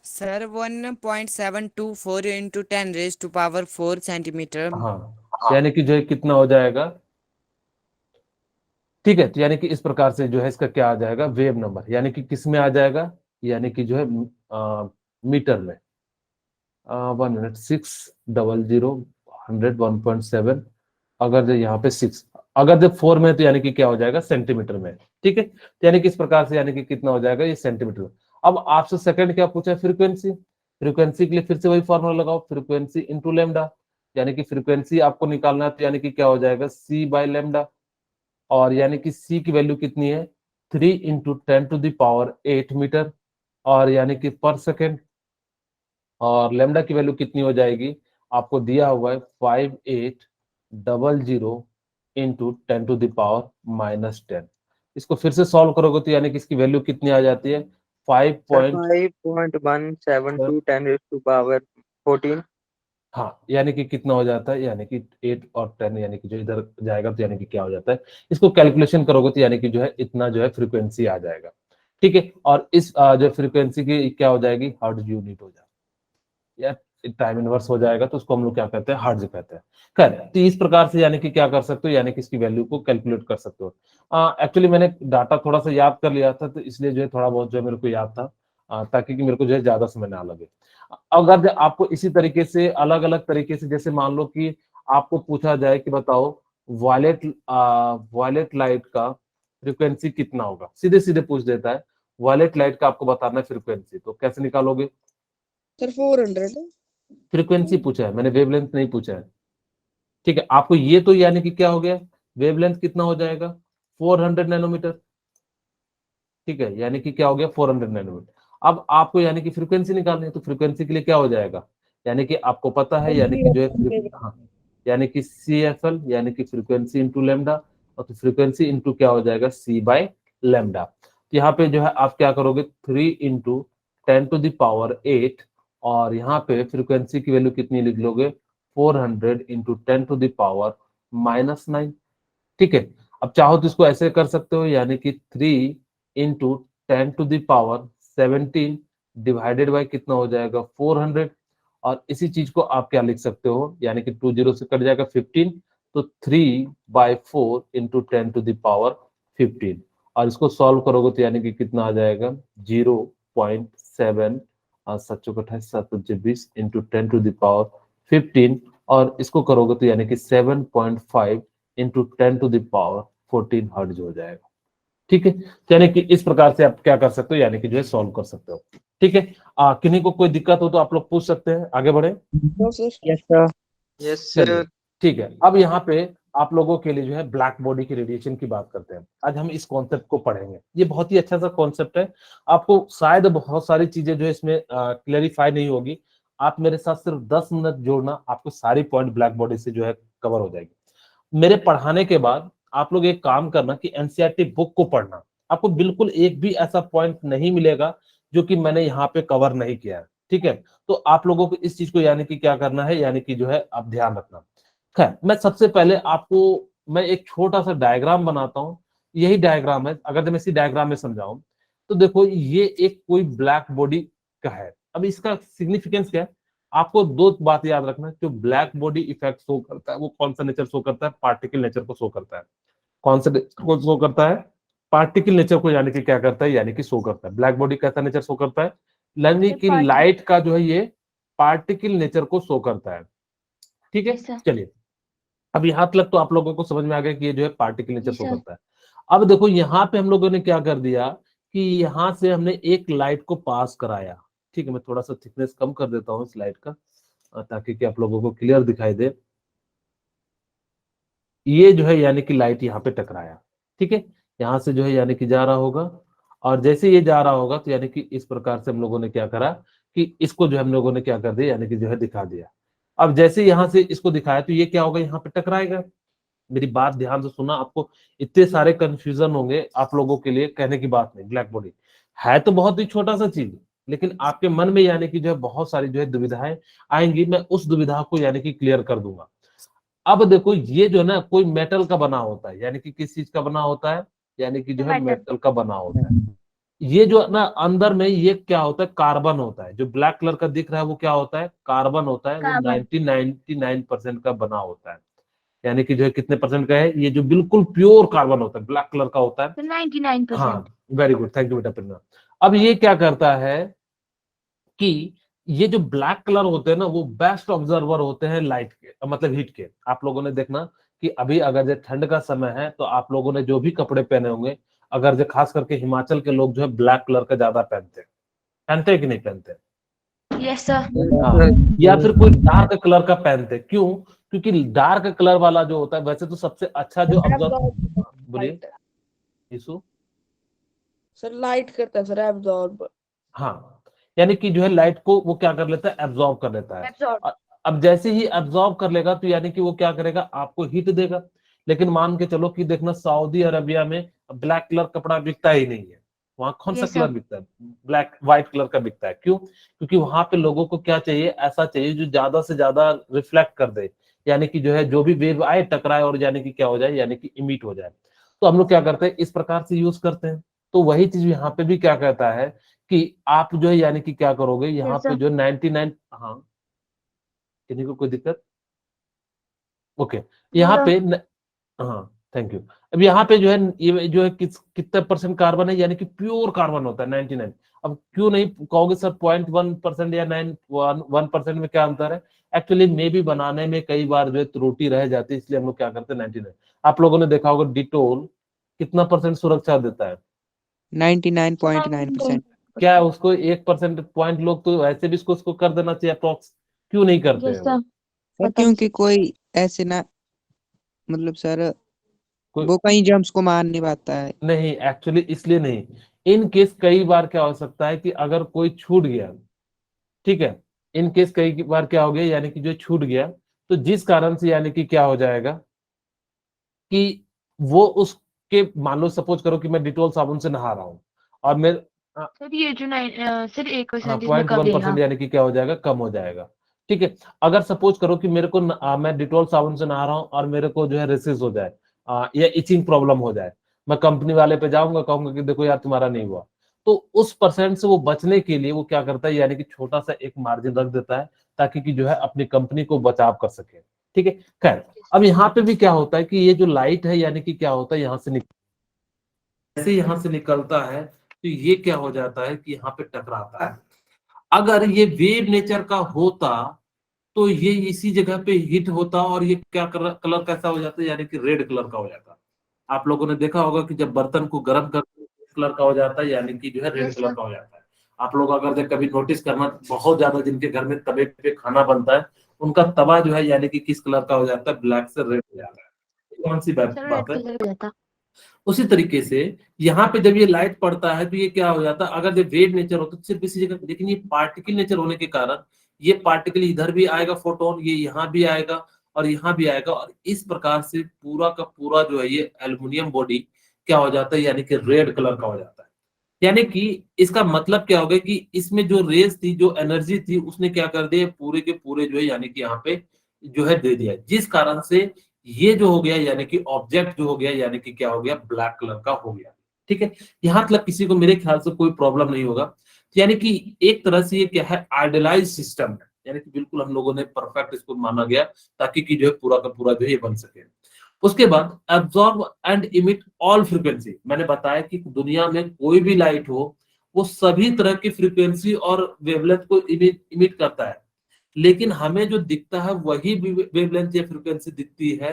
Sir 1.724 into 10 raise to power 4 centimetre. हाँ, यानी कि जो है कितना हो जाएगा। ठीक है, तो यानी कि इस प्रकार से जो है इसका क्या आ जाएगा, वेव नंबर, यानी कि किस में आ जाएगा, यानी कि जो है मीटर में। 1 मिनट, 600 1.7, अगर जो यहाँ पे 6, अगर जब 4 में है तो यानी कि क्या हो जाएगा, सेंटीमीटर में। ठीक है, तो यानी कि इस प्रकार से, यानी कि कितना हो जाएगा ये सेंटीमीटर में। अब आपसे सेकंड क्या पूछा है, फ्रीक्वेंसी। फ्रीक्वेंसी के लिए फिर से वही फॉर्मूला लगाओ, फ्रीक्वेंसी इंटू लेमडा। यानी कि फ्रीक्वेंसी आपको निकालना है तो यानी कि क्या हो जाएगा, C/λ। और यानी कि सी की वैल्यू कितनी है, 3 × 10⁸ मीटर, और यानी कि पर सेकेंड। और लेमडा की वैल्यू कितनी हो जाएगी, आपको दिया हुआ है 5800 इंटू 10⁻⁻10। इसको फिर से सॉल्व करोगे तो यानी कि इसकी वैल्यू कितनी आ जाती है, 5 sir point 5.172 10 raised to power 14। हाँ, यानी कि कितना हो जाता है, यानी कि 8 और 10, यानी कि जो इधर जाएगा तो यानी कि क्या हो जाता है, इसको कैलकुलेशन करोगे तो यानी कि जो है इतना जो है फ्रीक्वेंसी आ जाएगा। ठीक है, और इस जो फ्रीक्वेंसी की क्या हो जाएगी, हर्ट्ज यूनिट हो जाएगी, या टाइम इनवर्स हो जाएगा, तो उसको हम लोग क्या कहते हैं, हर्ट्ज कहते हैं। खैर, तो इस प्रकार से यानी कि क्या कर सकते हो, यानी कि इसकी वैल्यू को कैलकुलेट कर सकते हो। एक्चुअली मैंने डाटा थोड़ा सा याद कर लिया था, तो इसलिए जो है थोड़ा बहुत जो है मेरे को याद था, ताकि कि मेरे को जो है ज्यादा समय ना लगे। अगर आपको इसी तरीके से अलग अलग तरीके से, जैसे मान लो कि आपको पूछा जाए कि बताओ वायलेट वायलेट लाइट का फ्रीक्वेंसी कितना होगा, सीधे सीधे पूछ देता है, वायलेट लाइट का आपको बताना है फ्रीक्वेंसी, तो कैसे निकालोगे। सर 400। फ्रीक्वेंसी पूछा है मैंने, वेवलेंथ नहीं पूछा है। ठीक है, आपको ये तो यानी कि क्या हो गया, वेवलेंथ कितना हो जाएगा, 400 नैनोमीटर। ठीक है, यानी कि क्या हो गया, 400 नैनोमीटर। अब आपको यानी कि फ्रीक्वेंसी निकालनी है, तो फ्रीक्वेंसी के लिए क्या हो जाएगा, यानी कि आपको पता है, यानी कि जो है हाँ, यानी कि CFL, यानी कि फ्रीक्वेंसी इंटू लेमडा। और तो फ्रीक्वेंसी इंटू क्या हो जाएगा c बाय लैम्डा। तो यहाँ पे जो है आप क्या करोगे 3 इंटू 10⁸ 8 और यहाँ पे फ्रीक्वेंसी की वैल्यू कितनी लिख लोगे 400 इंटू 10⁻⁻9। ठीक है। अब चाहो तो इसको ऐसे कर सकते हो यानी कि 3 इंटू 10⁻17 डिवाइडेड बाय कितना हो जाएगा 400। और इसी चीज को आप क्या लिख सकते हो यानी कि 2 जीरो से कट जाएगा 15 तो 3/4 इंटू 10⁻15 और इसको सॉल्व करोगे तो यानी कि कितना आ जाएगा 0.7 7 28 7 20 इंटू 10⁻15 और इसको करोगे तो यानी कि 7.5 इंटू 10⁻14 हर्ट्ज हो जाएगा। ठीक है। तो यानी कि इस प्रकार से आप क्या कर सकते हो यानी कि जो है सॉल्व कर सकते हो। ठीक है। किन्हीं को कोई दिक्कत हो तो आप लोग पूछ सकते हैं, आगे बढ़े। No sir. Yes sir. Yes चलिए सर। ठीक है। अब यहाँ पे आप लोगों के लिए जो है ब्लैक बॉडी की रेडिएशन की बात करते हैं। आज हम इस कॉन्सेप्ट को पढ़ेंगे। ये बहुत ही अच्छा सा कॉन्सेप्ट है। आपको शायद बहुत सारी चीजें जो है इसमें क्लेरिफाई नहीं होगी। आप मेरे साथ सिर्फ 10 मिनट जोड़ना, आपको सारी पॉइंट ब्लैक बॉडी से जो है कवर हो जाएगी। मेरे पढ़ाने के बाद आप लोग एक काम करना कि एनसीईआरटी बुक को पढ़ना। आपको बिल्कुल एक भी ऐसा पॉइंट नहीं मिलेगा जो कि मैंने यहाँ पे कवर नहीं किया है। ठीक है। तो आप लोगों को इस चीज को यानी कि क्या करना है यानी कि जो है आप ध्यान रखना। खैर मैं सबसे पहले आपको मैं एक छोटा सा डायग्राम बनाता हूँ। यही डायग्राम है। अगर मैं इसी डायग्राम में समझाऊं तो देखो ये एक कोई ब्लैक बॉडी का है। अब इसका सिग्निफिकेंस क्या है, आपको दो बात याद रखना है। जो ब्लैक बॉडी इफेक्ट शो करता है वो कौन सा नेचर शो करता है, पार्टिकल नेचर को शो करता है। कौन सा नेचर को शो करता है, पार्टिकल नेचर को यानी कि क्या करता है यानी कि शो करता है। ब्लैक बॉडी कैसा नेचर शो करता है, यानी कि लाइट का जो है ये पार्टिकल नेचर को शो करता है। ठीक है। चलिए अब यहाँ तक तो आप लोगों को समझ में आ गया कि ये जो है पार्टिकल नेचर शो करता है। अब देखो यहाँ पे हम लोगों ने क्या कर दिया कि यहाँ से हमने एक लाइट को पास कराया। ठीक है। मैं थोड़ा सा थिकनेस कम कर देता हूँ इस लाइट का ताकि कि आप लोगों को क्लियर दिखाई दे। ये जो है यानी कि लाइट यहाँ पे टकराया। ठीक है। यहाँ से जो है यानी कि जा रहा होगा और जैसे ये जा रहा होगा तो यानी कि इस प्रकार से हम लोगों ने क्या करा कि इसको जो हम लोगों ने क्या कर दिया यानी कि जो है दिखा दिया। अब जैसे यहाँ से इसको दिखाया तो ये क्या होगा, यहाँ पे टकराएगा। मेरी बात ध्यान से सुना। आपको इतने सारे कंफ्यूजन होंगे आप लोगों के लिए, कहने की बात नहीं। ब्लैक बॉडी है तो बहुत ही छोटा सा चीज, लेकिन आपके मन में यानी कि जो है बहुत सारी जो है दुविधाएं आएंगी। मैं उस दुविधा को यानी कि क्लियर कर दूंगा। अब देखो ये जो है ना कोई मेटल का बना होता है, यानी कि किस चीज का बना होता है, यानी कि जो है मेटल का बना होता है। ये जो ना अंदर में ये क्या होता है, कार्बन होता है। जो ब्लैक कलर का दिख रहा है वो क्या होता है, कार्बन होता है। वो 99% का बना होता है। यानी कि जो है कितने परसेंट का है, ये जो बिल्कुल प्योर कार्बन होता है ब्लैक कलर का होता है 99%। हाँ वेरी गुड, थैंक यू बेटा प्रेरणा। अब ये क्या करता है कि ये जो ब्लैक कलर होते हैं ना वो बेस्ट ऑब्जर्वर होते हैं लाइट के, मतलब हीट के। आप लोगों ने देखना कि अभी अगर जो ठंड का समय है तो आप लोगों ने जो भी कपड़े पहने होंगे, अगर जो खास करके हिमाचल के लोग जो है ब्लैक कलर का ज्यादा पहनते हैं कि नहीं पहनते, यस सर। हाँ, या फिर कोई डार्क कलर का पहनते हैं। क्यों, क्योंकि डार्क कलर वाला जो होता है वैसे तो सबसे अच्छा जो ऑब्जर्व, बोलिए यीशु। सर लाइट करता है सर एब्जॉर्ब। हाँ, यानी कि जो है लाइट को वो क्या कर लेता है, एब्जॉर्ब कर लेता है। अब जैसे ही एब्जॉर्ब कर लेगा तो यानी कि वो क्या करेगा, आपको हीट देगा। लेकिन मान के चलो कि देखना सऊदी अरबिया में ब्लैक कलर कपड़ा बिकता ही नहीं है। वहां कौन सा कलर बिकता है, ब्लैक व्हाइट कलर का बिकता है। क्यों, क्योंकि वहां पे लोगों को क्या चाहिए, ऐसा चाहिए जो ज्यादा से ज्यादा रिफ्लेक्ट कर दे, यानी कि जो है जो भी वेव आए टकराए और यानी कि क्या हो जाए, यानी कि इमिट हो जाए। तो हम लोग क्या करते हैं, इस प्रकार से यूज करते हैं। तो वही चीज यहाँ पे भी क्या कहता है कि आप जो है यानी कि क्या करोगे, यहाँ पे जो 99, हाँ किसी को कोई दिक्कत, ओके यहाँ पे हाँ थैंक यू। अब यहाँ पे जो है ये जो है कितना परसेंट कार्बन है, यानी कि प्योर कार्बन होता है 99। अब क्यों नहीं कहोगे सर 0.1% या 1% में क्या अंतर है, एक्चुअली मे भी बनाने में कई बार जो है त्रुटि रह जाती है, इसलिए हम लोग क्या करते हैं 99। आप लोगों ने देखा होगा डिटोल कितना परसेंट सुरक्षा देता है, 99.9%। क्या है उसको 1% पॉइंट लोग तो वैसे भी इसको कर देना चाहिए अप्रोक्स, क्यों नहीं करते हैं वो? सर क्योंकि कोई ऐसे ना, मतलब सर कोई वो कहीं जम्स को मार नहीं पाता है। नहीं, एक्चुअली इसलिए नहीं। इन केस कई बार क्या हो सकता है कि अगर कोई छूट गया, ठीक है, इन केस कई बार क्या हो गया, यानी कि जो छूट गया तो जिस कारण से यानी कि क्या हो जाएगा कि वो उसके, मान लो सपोज करो कि मैं डिटॉल साबुन से नहा रहा हूँ और मैं सर ये जो सर 1% हाँ इसमें कब 0.1% देगा? यानी कि क्या हो जाएगा, कम हो जाएगा। ठीक है, अगर सपोज करो कि मेरे को मैं डिटॉल साबुन से नहा रहा हूँ और मेरे को जो है रेसिस हो जाए या इचिंग प्रॉब्लम हो जाए, मैं कंपनी वाले पे जाऊंगा, कहूंगा कि देखो यार तुम्हारा नहीं हुआ, तो उस परसेंट से वो बचने के लिए वो क्या करता है, यानी कि छोटा सा एक मार्जिन रख देता है ताकि कि जो है अपनी कंपनी को बचाव कर सके। ठीक है, खैर अब यहाँ पे भी क्या होता है कि ये जो लाइट है यानी कि क्या होता है, यहाँ से जैसे यहाँ से निकलता है तो ये क्या हो जाता है कि यहाँ पे टकराता है। अगर ये वेव नेचर का होता तो ये इसी जगह पे हिट होता और ये क्या कलर कैसा हो जाता है, यानी कि रेड कलर का हो जाता। आप लोगों ने देखा होगा कि जब बर्तन को गर्म करते हैं कलर का हो जाता है, यानी कि जो है रेड यस कलर सर। का हो जाता है। आप लोग अगर कभी नोटिस करना, बहुत ज्यादा जिनके घर में तवे पे खाना बनता है उनका तवा जो है यानी कि किस कलर का हो जाता है, ब्लैक से रेड हो जाता है। कौन सी सर रेड बात है। कलर का जाता। उसी तरीके से यहाँ पे जब ये लाइट पड़ता है तो ये क्या हो जाता है, अगर जब वेव नेचर हो तो सिर्फ इसी जगह, लेकिन ये पार्टिकल नेचर होने के कारण ये पार्टिकल इधर भी आएगा, फोटोन ये यहाँ भी आएगा और यहाँ भी आएगा, और इस प्रकार से पूरा का पूरा जो है ये एल्युमिनियम बॉडी क्या हो जाता है, यानी कि रेड कलर का हो जाता है। यानी कि इसका मतलब क्या हो गया कि इसमें जो रेस थी, जो एनर्जी थी, उसने क्या कर दिया, पूरे के पूरे जो है यानी कि यहाँ पे जो है दे दिया, जिस कारण से ये जो हो गया यानी कि ऑब्जेक्ट जो हो गया यानी कि क्या हो गया, ब्लैक कलर का हो गया। ठीक है, यहाँ तक किसी को मेरे ख्याल से कोई प्रॉब्लम नहीं होगा। तो यानी कि एक तरह से ये क्या है, आइडियलाइज सिस्टम है, यानी कि बिल्कुल हम लोगों ने परफेक्ट इसको माना गया ताकि कि जो है पूरा का पूरा जो है ये बन सके। उसके बाद absorb and emit all frequency, मैंने बताया कि दुनिया में कोई भी लाइट हो वो सभी तरह की फ्रीक्वेंसी और वेवलेंथ को इमिट करता है, लेकिन हमें जो दिखता है वही वेवलेंथ या फ्रीक्वेंसी दिखती है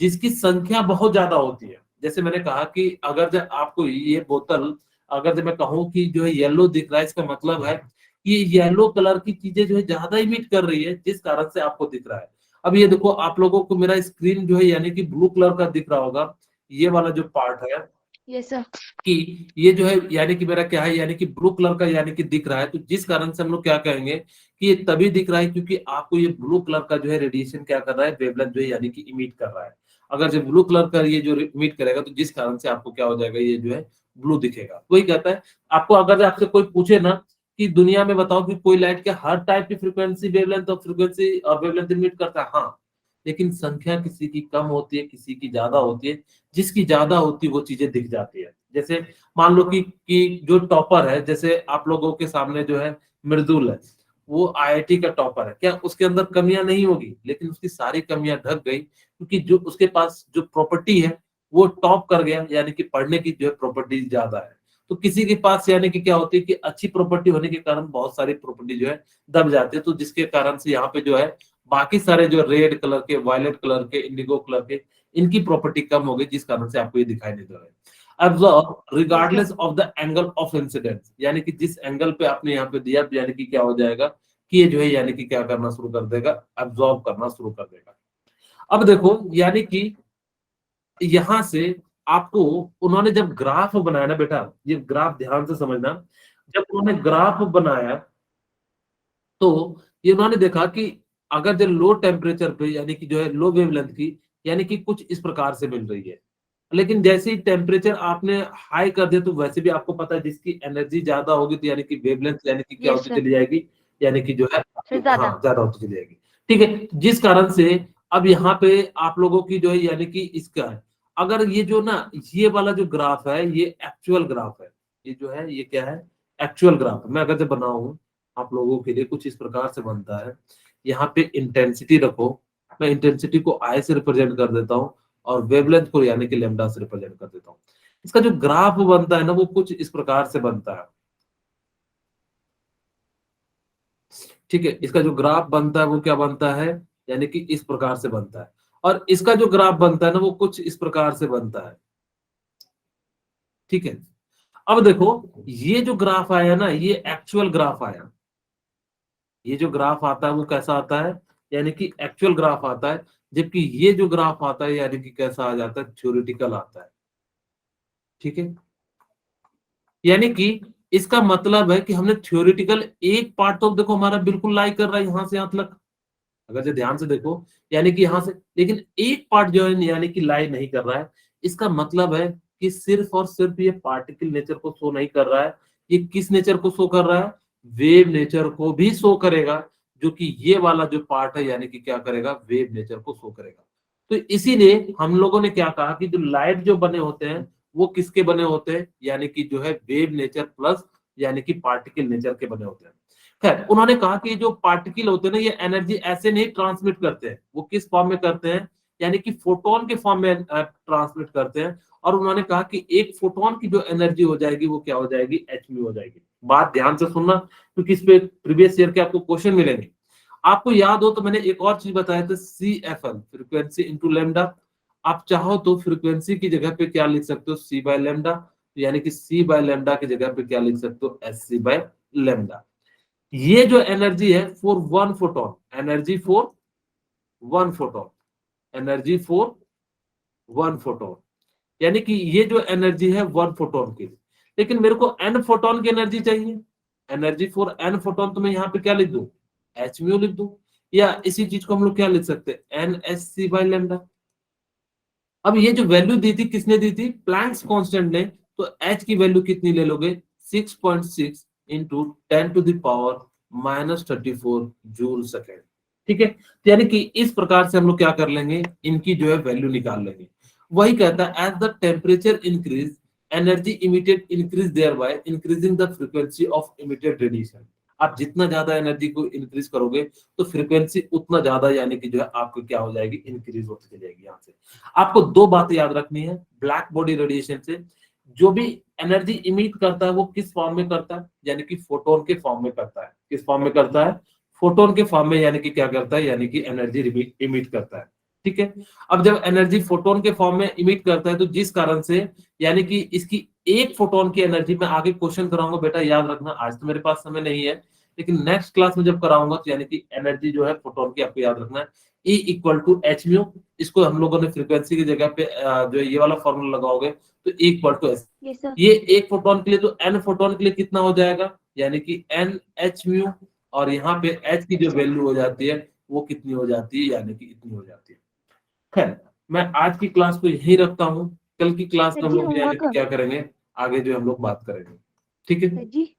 जिसकी संख्या बहुत ज्यादा होती है। जैसे मैंने कहा कि अगर जब आपको ये बोतल, अगर जब मैं कहूँ कि जो है येलो दिख रहा है, इसका मतलब है कि येलो कलर की चीजें जो है ज्यादा इमिट कर रही है, जिस कारण से आपको दिख रहा है। अब ये देखो, आप लोगों को मेरा स्क्रीन जो है यानी कि ब्लू कलर का दिख रहा होगा, ये वाला जो पार्ट है यस सर। कि ये जो है यानी कि मेरा क्या है, यानी कि ब्लू कलर का यानी कि दिख रहा है, तो जिस कारण से हम लोग क्या कहेंगे कि ये तभी दिख रहा है क्योंकि आपको ये ब्लू कलर का जो है रेडिएशन क्या कर रहा है, वेवलेंथ जो है यानी कि इमिट कर रहा है। अगर जो ब्लू कलर का ये जो इमिट करेगा तो जिस कारण से आपको क्या हो जाएगा, ये जो है ब्लू दिखेगा। वही कहता है आपको, अगर आपसे कोई पूछे ना कि दुनिया में बताओ कि कोई लाइट क्या हर टाइप की फ्रीक्वेंसी वेवलेंथ इमिट करता है, हाँ, लेकिन संख्या किसी की कम होती है, किसी की ज्यादा होती है, जिसकी ज्यादा होती है वो चीजें दिख जाती है। जैसे मान लो कि जो टॉपर है, जैसे आप लोगों के सामने जो है मृदुल है, वो आईआईटी का टॉपर है, क्या उसके अंदर कमियां नहीं होगी, लेकिन उसकी सारी कमियां ढक गई क्योंकि जो उसके पास जो प्रॉपर्टी है वो टॉप कर गया, यानी कि पढ़ने की जो है प्रॉपर्टी ज्यादा है। तो किसी के पास यानी कि क्या होती है कि अच्छी प्रॉपर्टी होने के कारण बहुत सारी प्रॉपर्टी जो है दब जाती है, तो जिसके कारण से यहाँ पे जो है बाकी सारे जो रेड कलर के, वायलेट कलर के, इंडिगो कलर के, इनकी प्रॉपर्टी कम हो गई, जिस कारण से आपको ये दिखाई नहीं दे रहा है। Absorb regardless of the angle of incidence, यानी कि जिस एंगल पे आपने यहाँ पे दिया, यानी कि क्या हो जाएगा कि ये जो है यानी कि क्या करना शुरू कर देगा, अब्सॉर्ब करना शुरू कर देगा। अब देखो, यानी कि यहां से आपको उन्होंने जब ग्राफ बनाया ना बेटा, ये ग्राफ ध्यान से समझना, जब उन्होंने ग्राफ बनाया तो ये उन्होंने देखा कि अगर जो लो टेम्परेचर पे यानी कि जो है लो वेवलेंथ की, यानी कि कुछ इस प्रकार से मिल रही है, लेकिन जैसे ही टेम्परेचर आपने हाई कर दिया तो वैसे भी आपको पता है जिसकी एनर्जी ज्यादा होगी तो यानी कि वेवलेंथ यानी कि क्या यस होती सर। चली जाएगी, यानी कि जो है सर ज्यादा। हाँ ज्यादा होती चली जाएगी। ठीक है, जिस कारण से अब यहाँ पे आप लोगों की जो है यानी कि इसका है, अगर ये जो ना ये वाला जो ग्राफ है ये एक्चुअल ग्राफ है, ये जो है ये क्या है, एक्चुअल ग्राफ है। मैं अगर जब बनाऊं आप लोगों के लिए कुछ इस प्रकार से बनता है, यहाँ पे इंटेंसिटी रखो, मैं इंटेंसिटी को आई से रिप्रेजेंट कर देता हूँ और वेवलेंथ को यानी कि लैम्डा से रिप्रेजेंट कर देता हूँ। इसका जो ग्राफ बनता है ना वो कुछ इस प्रकार से बनता है। ठीक है, इसका जो ग्राफ बनता है वो क्या बनता है, यानी कि इस प्रकार से बनता है, और इसका जो ग्राफ बनता है ना वो कुछ इस प्रकार से बनता है। ठीक है, अब देखो ये जो ग्राफ आया ना ये एक्चुअल ग्राफ आया, ये जो ग्राफ आता है वो कैसा आता है, यानी कि एक्चुअल ग्राफ आता है, जबकि ये जो ग्राफ आता है यानी कि कैसा आ जाता है, थ्योरेटिकल आता है। ठीक है, यानी कि इसका मतलब है कि हमने थ्योरेटिकल एक पार्ट तो देखो हमारा बिल्कुल लाई कर रहा है यहां से यहां तक, अगर जो ध्यान से देखो, यानी कि यहां से, लेकिन एक पार्ट जो है यानी कि लाई नहीं कर रहा है। इसका मतलब है कि सिर्फ और सिर्फ ये पार्टिकल नेचर को शो नहीं कर रहा है, ये किस नेचर को शो कर रहा है, वेव नेचर को भी शो करेगा, जो कि ये वाला जो पार्ट है यानी कि क्या करेगा, वेव नेचर को शो करेगा। तो इसीलिए हम लोगों ने क्या कहा कि जो लाइट जो बने होते हैं वो किसके बने होते हैं, यानी कि जो है वेव नेचर प्लस यानी कि पार्टिकल नेचर के बने होते हैं। खैर, उन्होंने कहा कि जो पार्टिकल होते हैं ना, ये एनर्जी ऐसे नहीं ट्रांसमिट करते हैं, वो किस फॉर्म में करते हैं, यानी कि फोटोन के फॉर्म में ट्रांसमिट करते हैं। और उन्होंने कहा कि एक फोटोन की जो एनर्जी हो जाएगी वो क्या हो जाएगी, एचम्यू हो जाएगी। बात ध्यान से सुनना, क्योंकि इस पे प्रीवियस ईयर के आपको क्वेश्चन मिलेंगे। आपको याद हो तो मैंने एक और चीज बताया था, CFL फ्रीक्वेंसी इंटू लैम्डा। आप चाहो तो फ्रीक्वेंसी की जगह पे क्या लिख सकते हो, C बाय लैम्डा, यानी कि C बाय लैम्डा की जगह पे क्या लिख सकते हो, SC बाय लैम्डा। ये जो एनर्जी है for one photon, energy for one photon, energy for one photon, यानी कि ये जो एनर्जी है वन फोटोन की। लेकिन मेरे को n फोटोन की एनर्जी चाहिए, एनर्जी फॉर n फोटोन, तो मैं यहाँ पे क्या लिख दूं, h म्यू लिख दूं, या इसी चीज को हम लोग क्या लिख सकते हैं, NSC बाय लैम्डा। अब ये जो वैल्यू दी थी किसने दी थी, प्लैंक्स कांस्टेंट ने। तो h की वैल्यू कितनी ले लोगे, 6.6 into 10 to the power -34 joule second. ठीक है, तो यानी कि इस प्रकार से हम लोग क्या कर लेंगे, इनकी जो है वैल्यू निकाल लेंगे। वही कहता है, as the temperature increase energy emitted increase thereby increasing the frequency of emitted radiation. आप जितना ज्यादा एनर्जी को इंक्रीज करोगे तो फ्रीक्वेंसी उतना ज्यादा यानी कि जो है आपको क्या हो जाएगी, इंक्रीज होती चली जाएगी। यहाँ से आपको दो बातें याद रखनी है, ब्लैक बॉडी रेडिएशन से जो भी एनर्जी इमिट करता है वो किस फॉर्म में करता है, यानी कि फोटोन के फॉर्म में करता है। किस फॉर्म में करता है, फोटोन के फॉर्म में, यानी कि क्या करता है, यानी कि एनर्जी इमिट करता है। ठीक है, अब जब एनर्जी फोटोन के फॉर्म में इमिट करता है तो जिस कारण से यानी कि इसकी एक फोटोन की एनर्जी, में आगे क्वेश्चन कराऊंगा बेटा, याद रखना, आज तो मेरे पास समय नहीं है, लेकिन नेक्स्ट क्लास में जब कराऊंगा तो यानी कि एनर्जी जो है फोटोन की आपको याद रखना है, E equal to H mu. इसको हम लोगों ने फ्रीक्वेंसी की जगह पे जो ये वाला फॉर्मूला लगाओगे तो E equal to S. Yes, sir. ये एक फोटोन के लिए, तो n फोटोन के लिए कितना हो जाएगा, यानी कि n h म्यू, और यहाँ पे h की जो वैल्यू हो जाती है वो कितनी हो जाती है, यानी कि इतनी हो जाती है। खैर, मैं आज की क्लास को यही रखता हूँ, कल की क्लास में हम जी, लोग यानी कि होमवर्क। क्या करेंगे, आगे जो हम लोग बात करेंगे। ठीक है, जी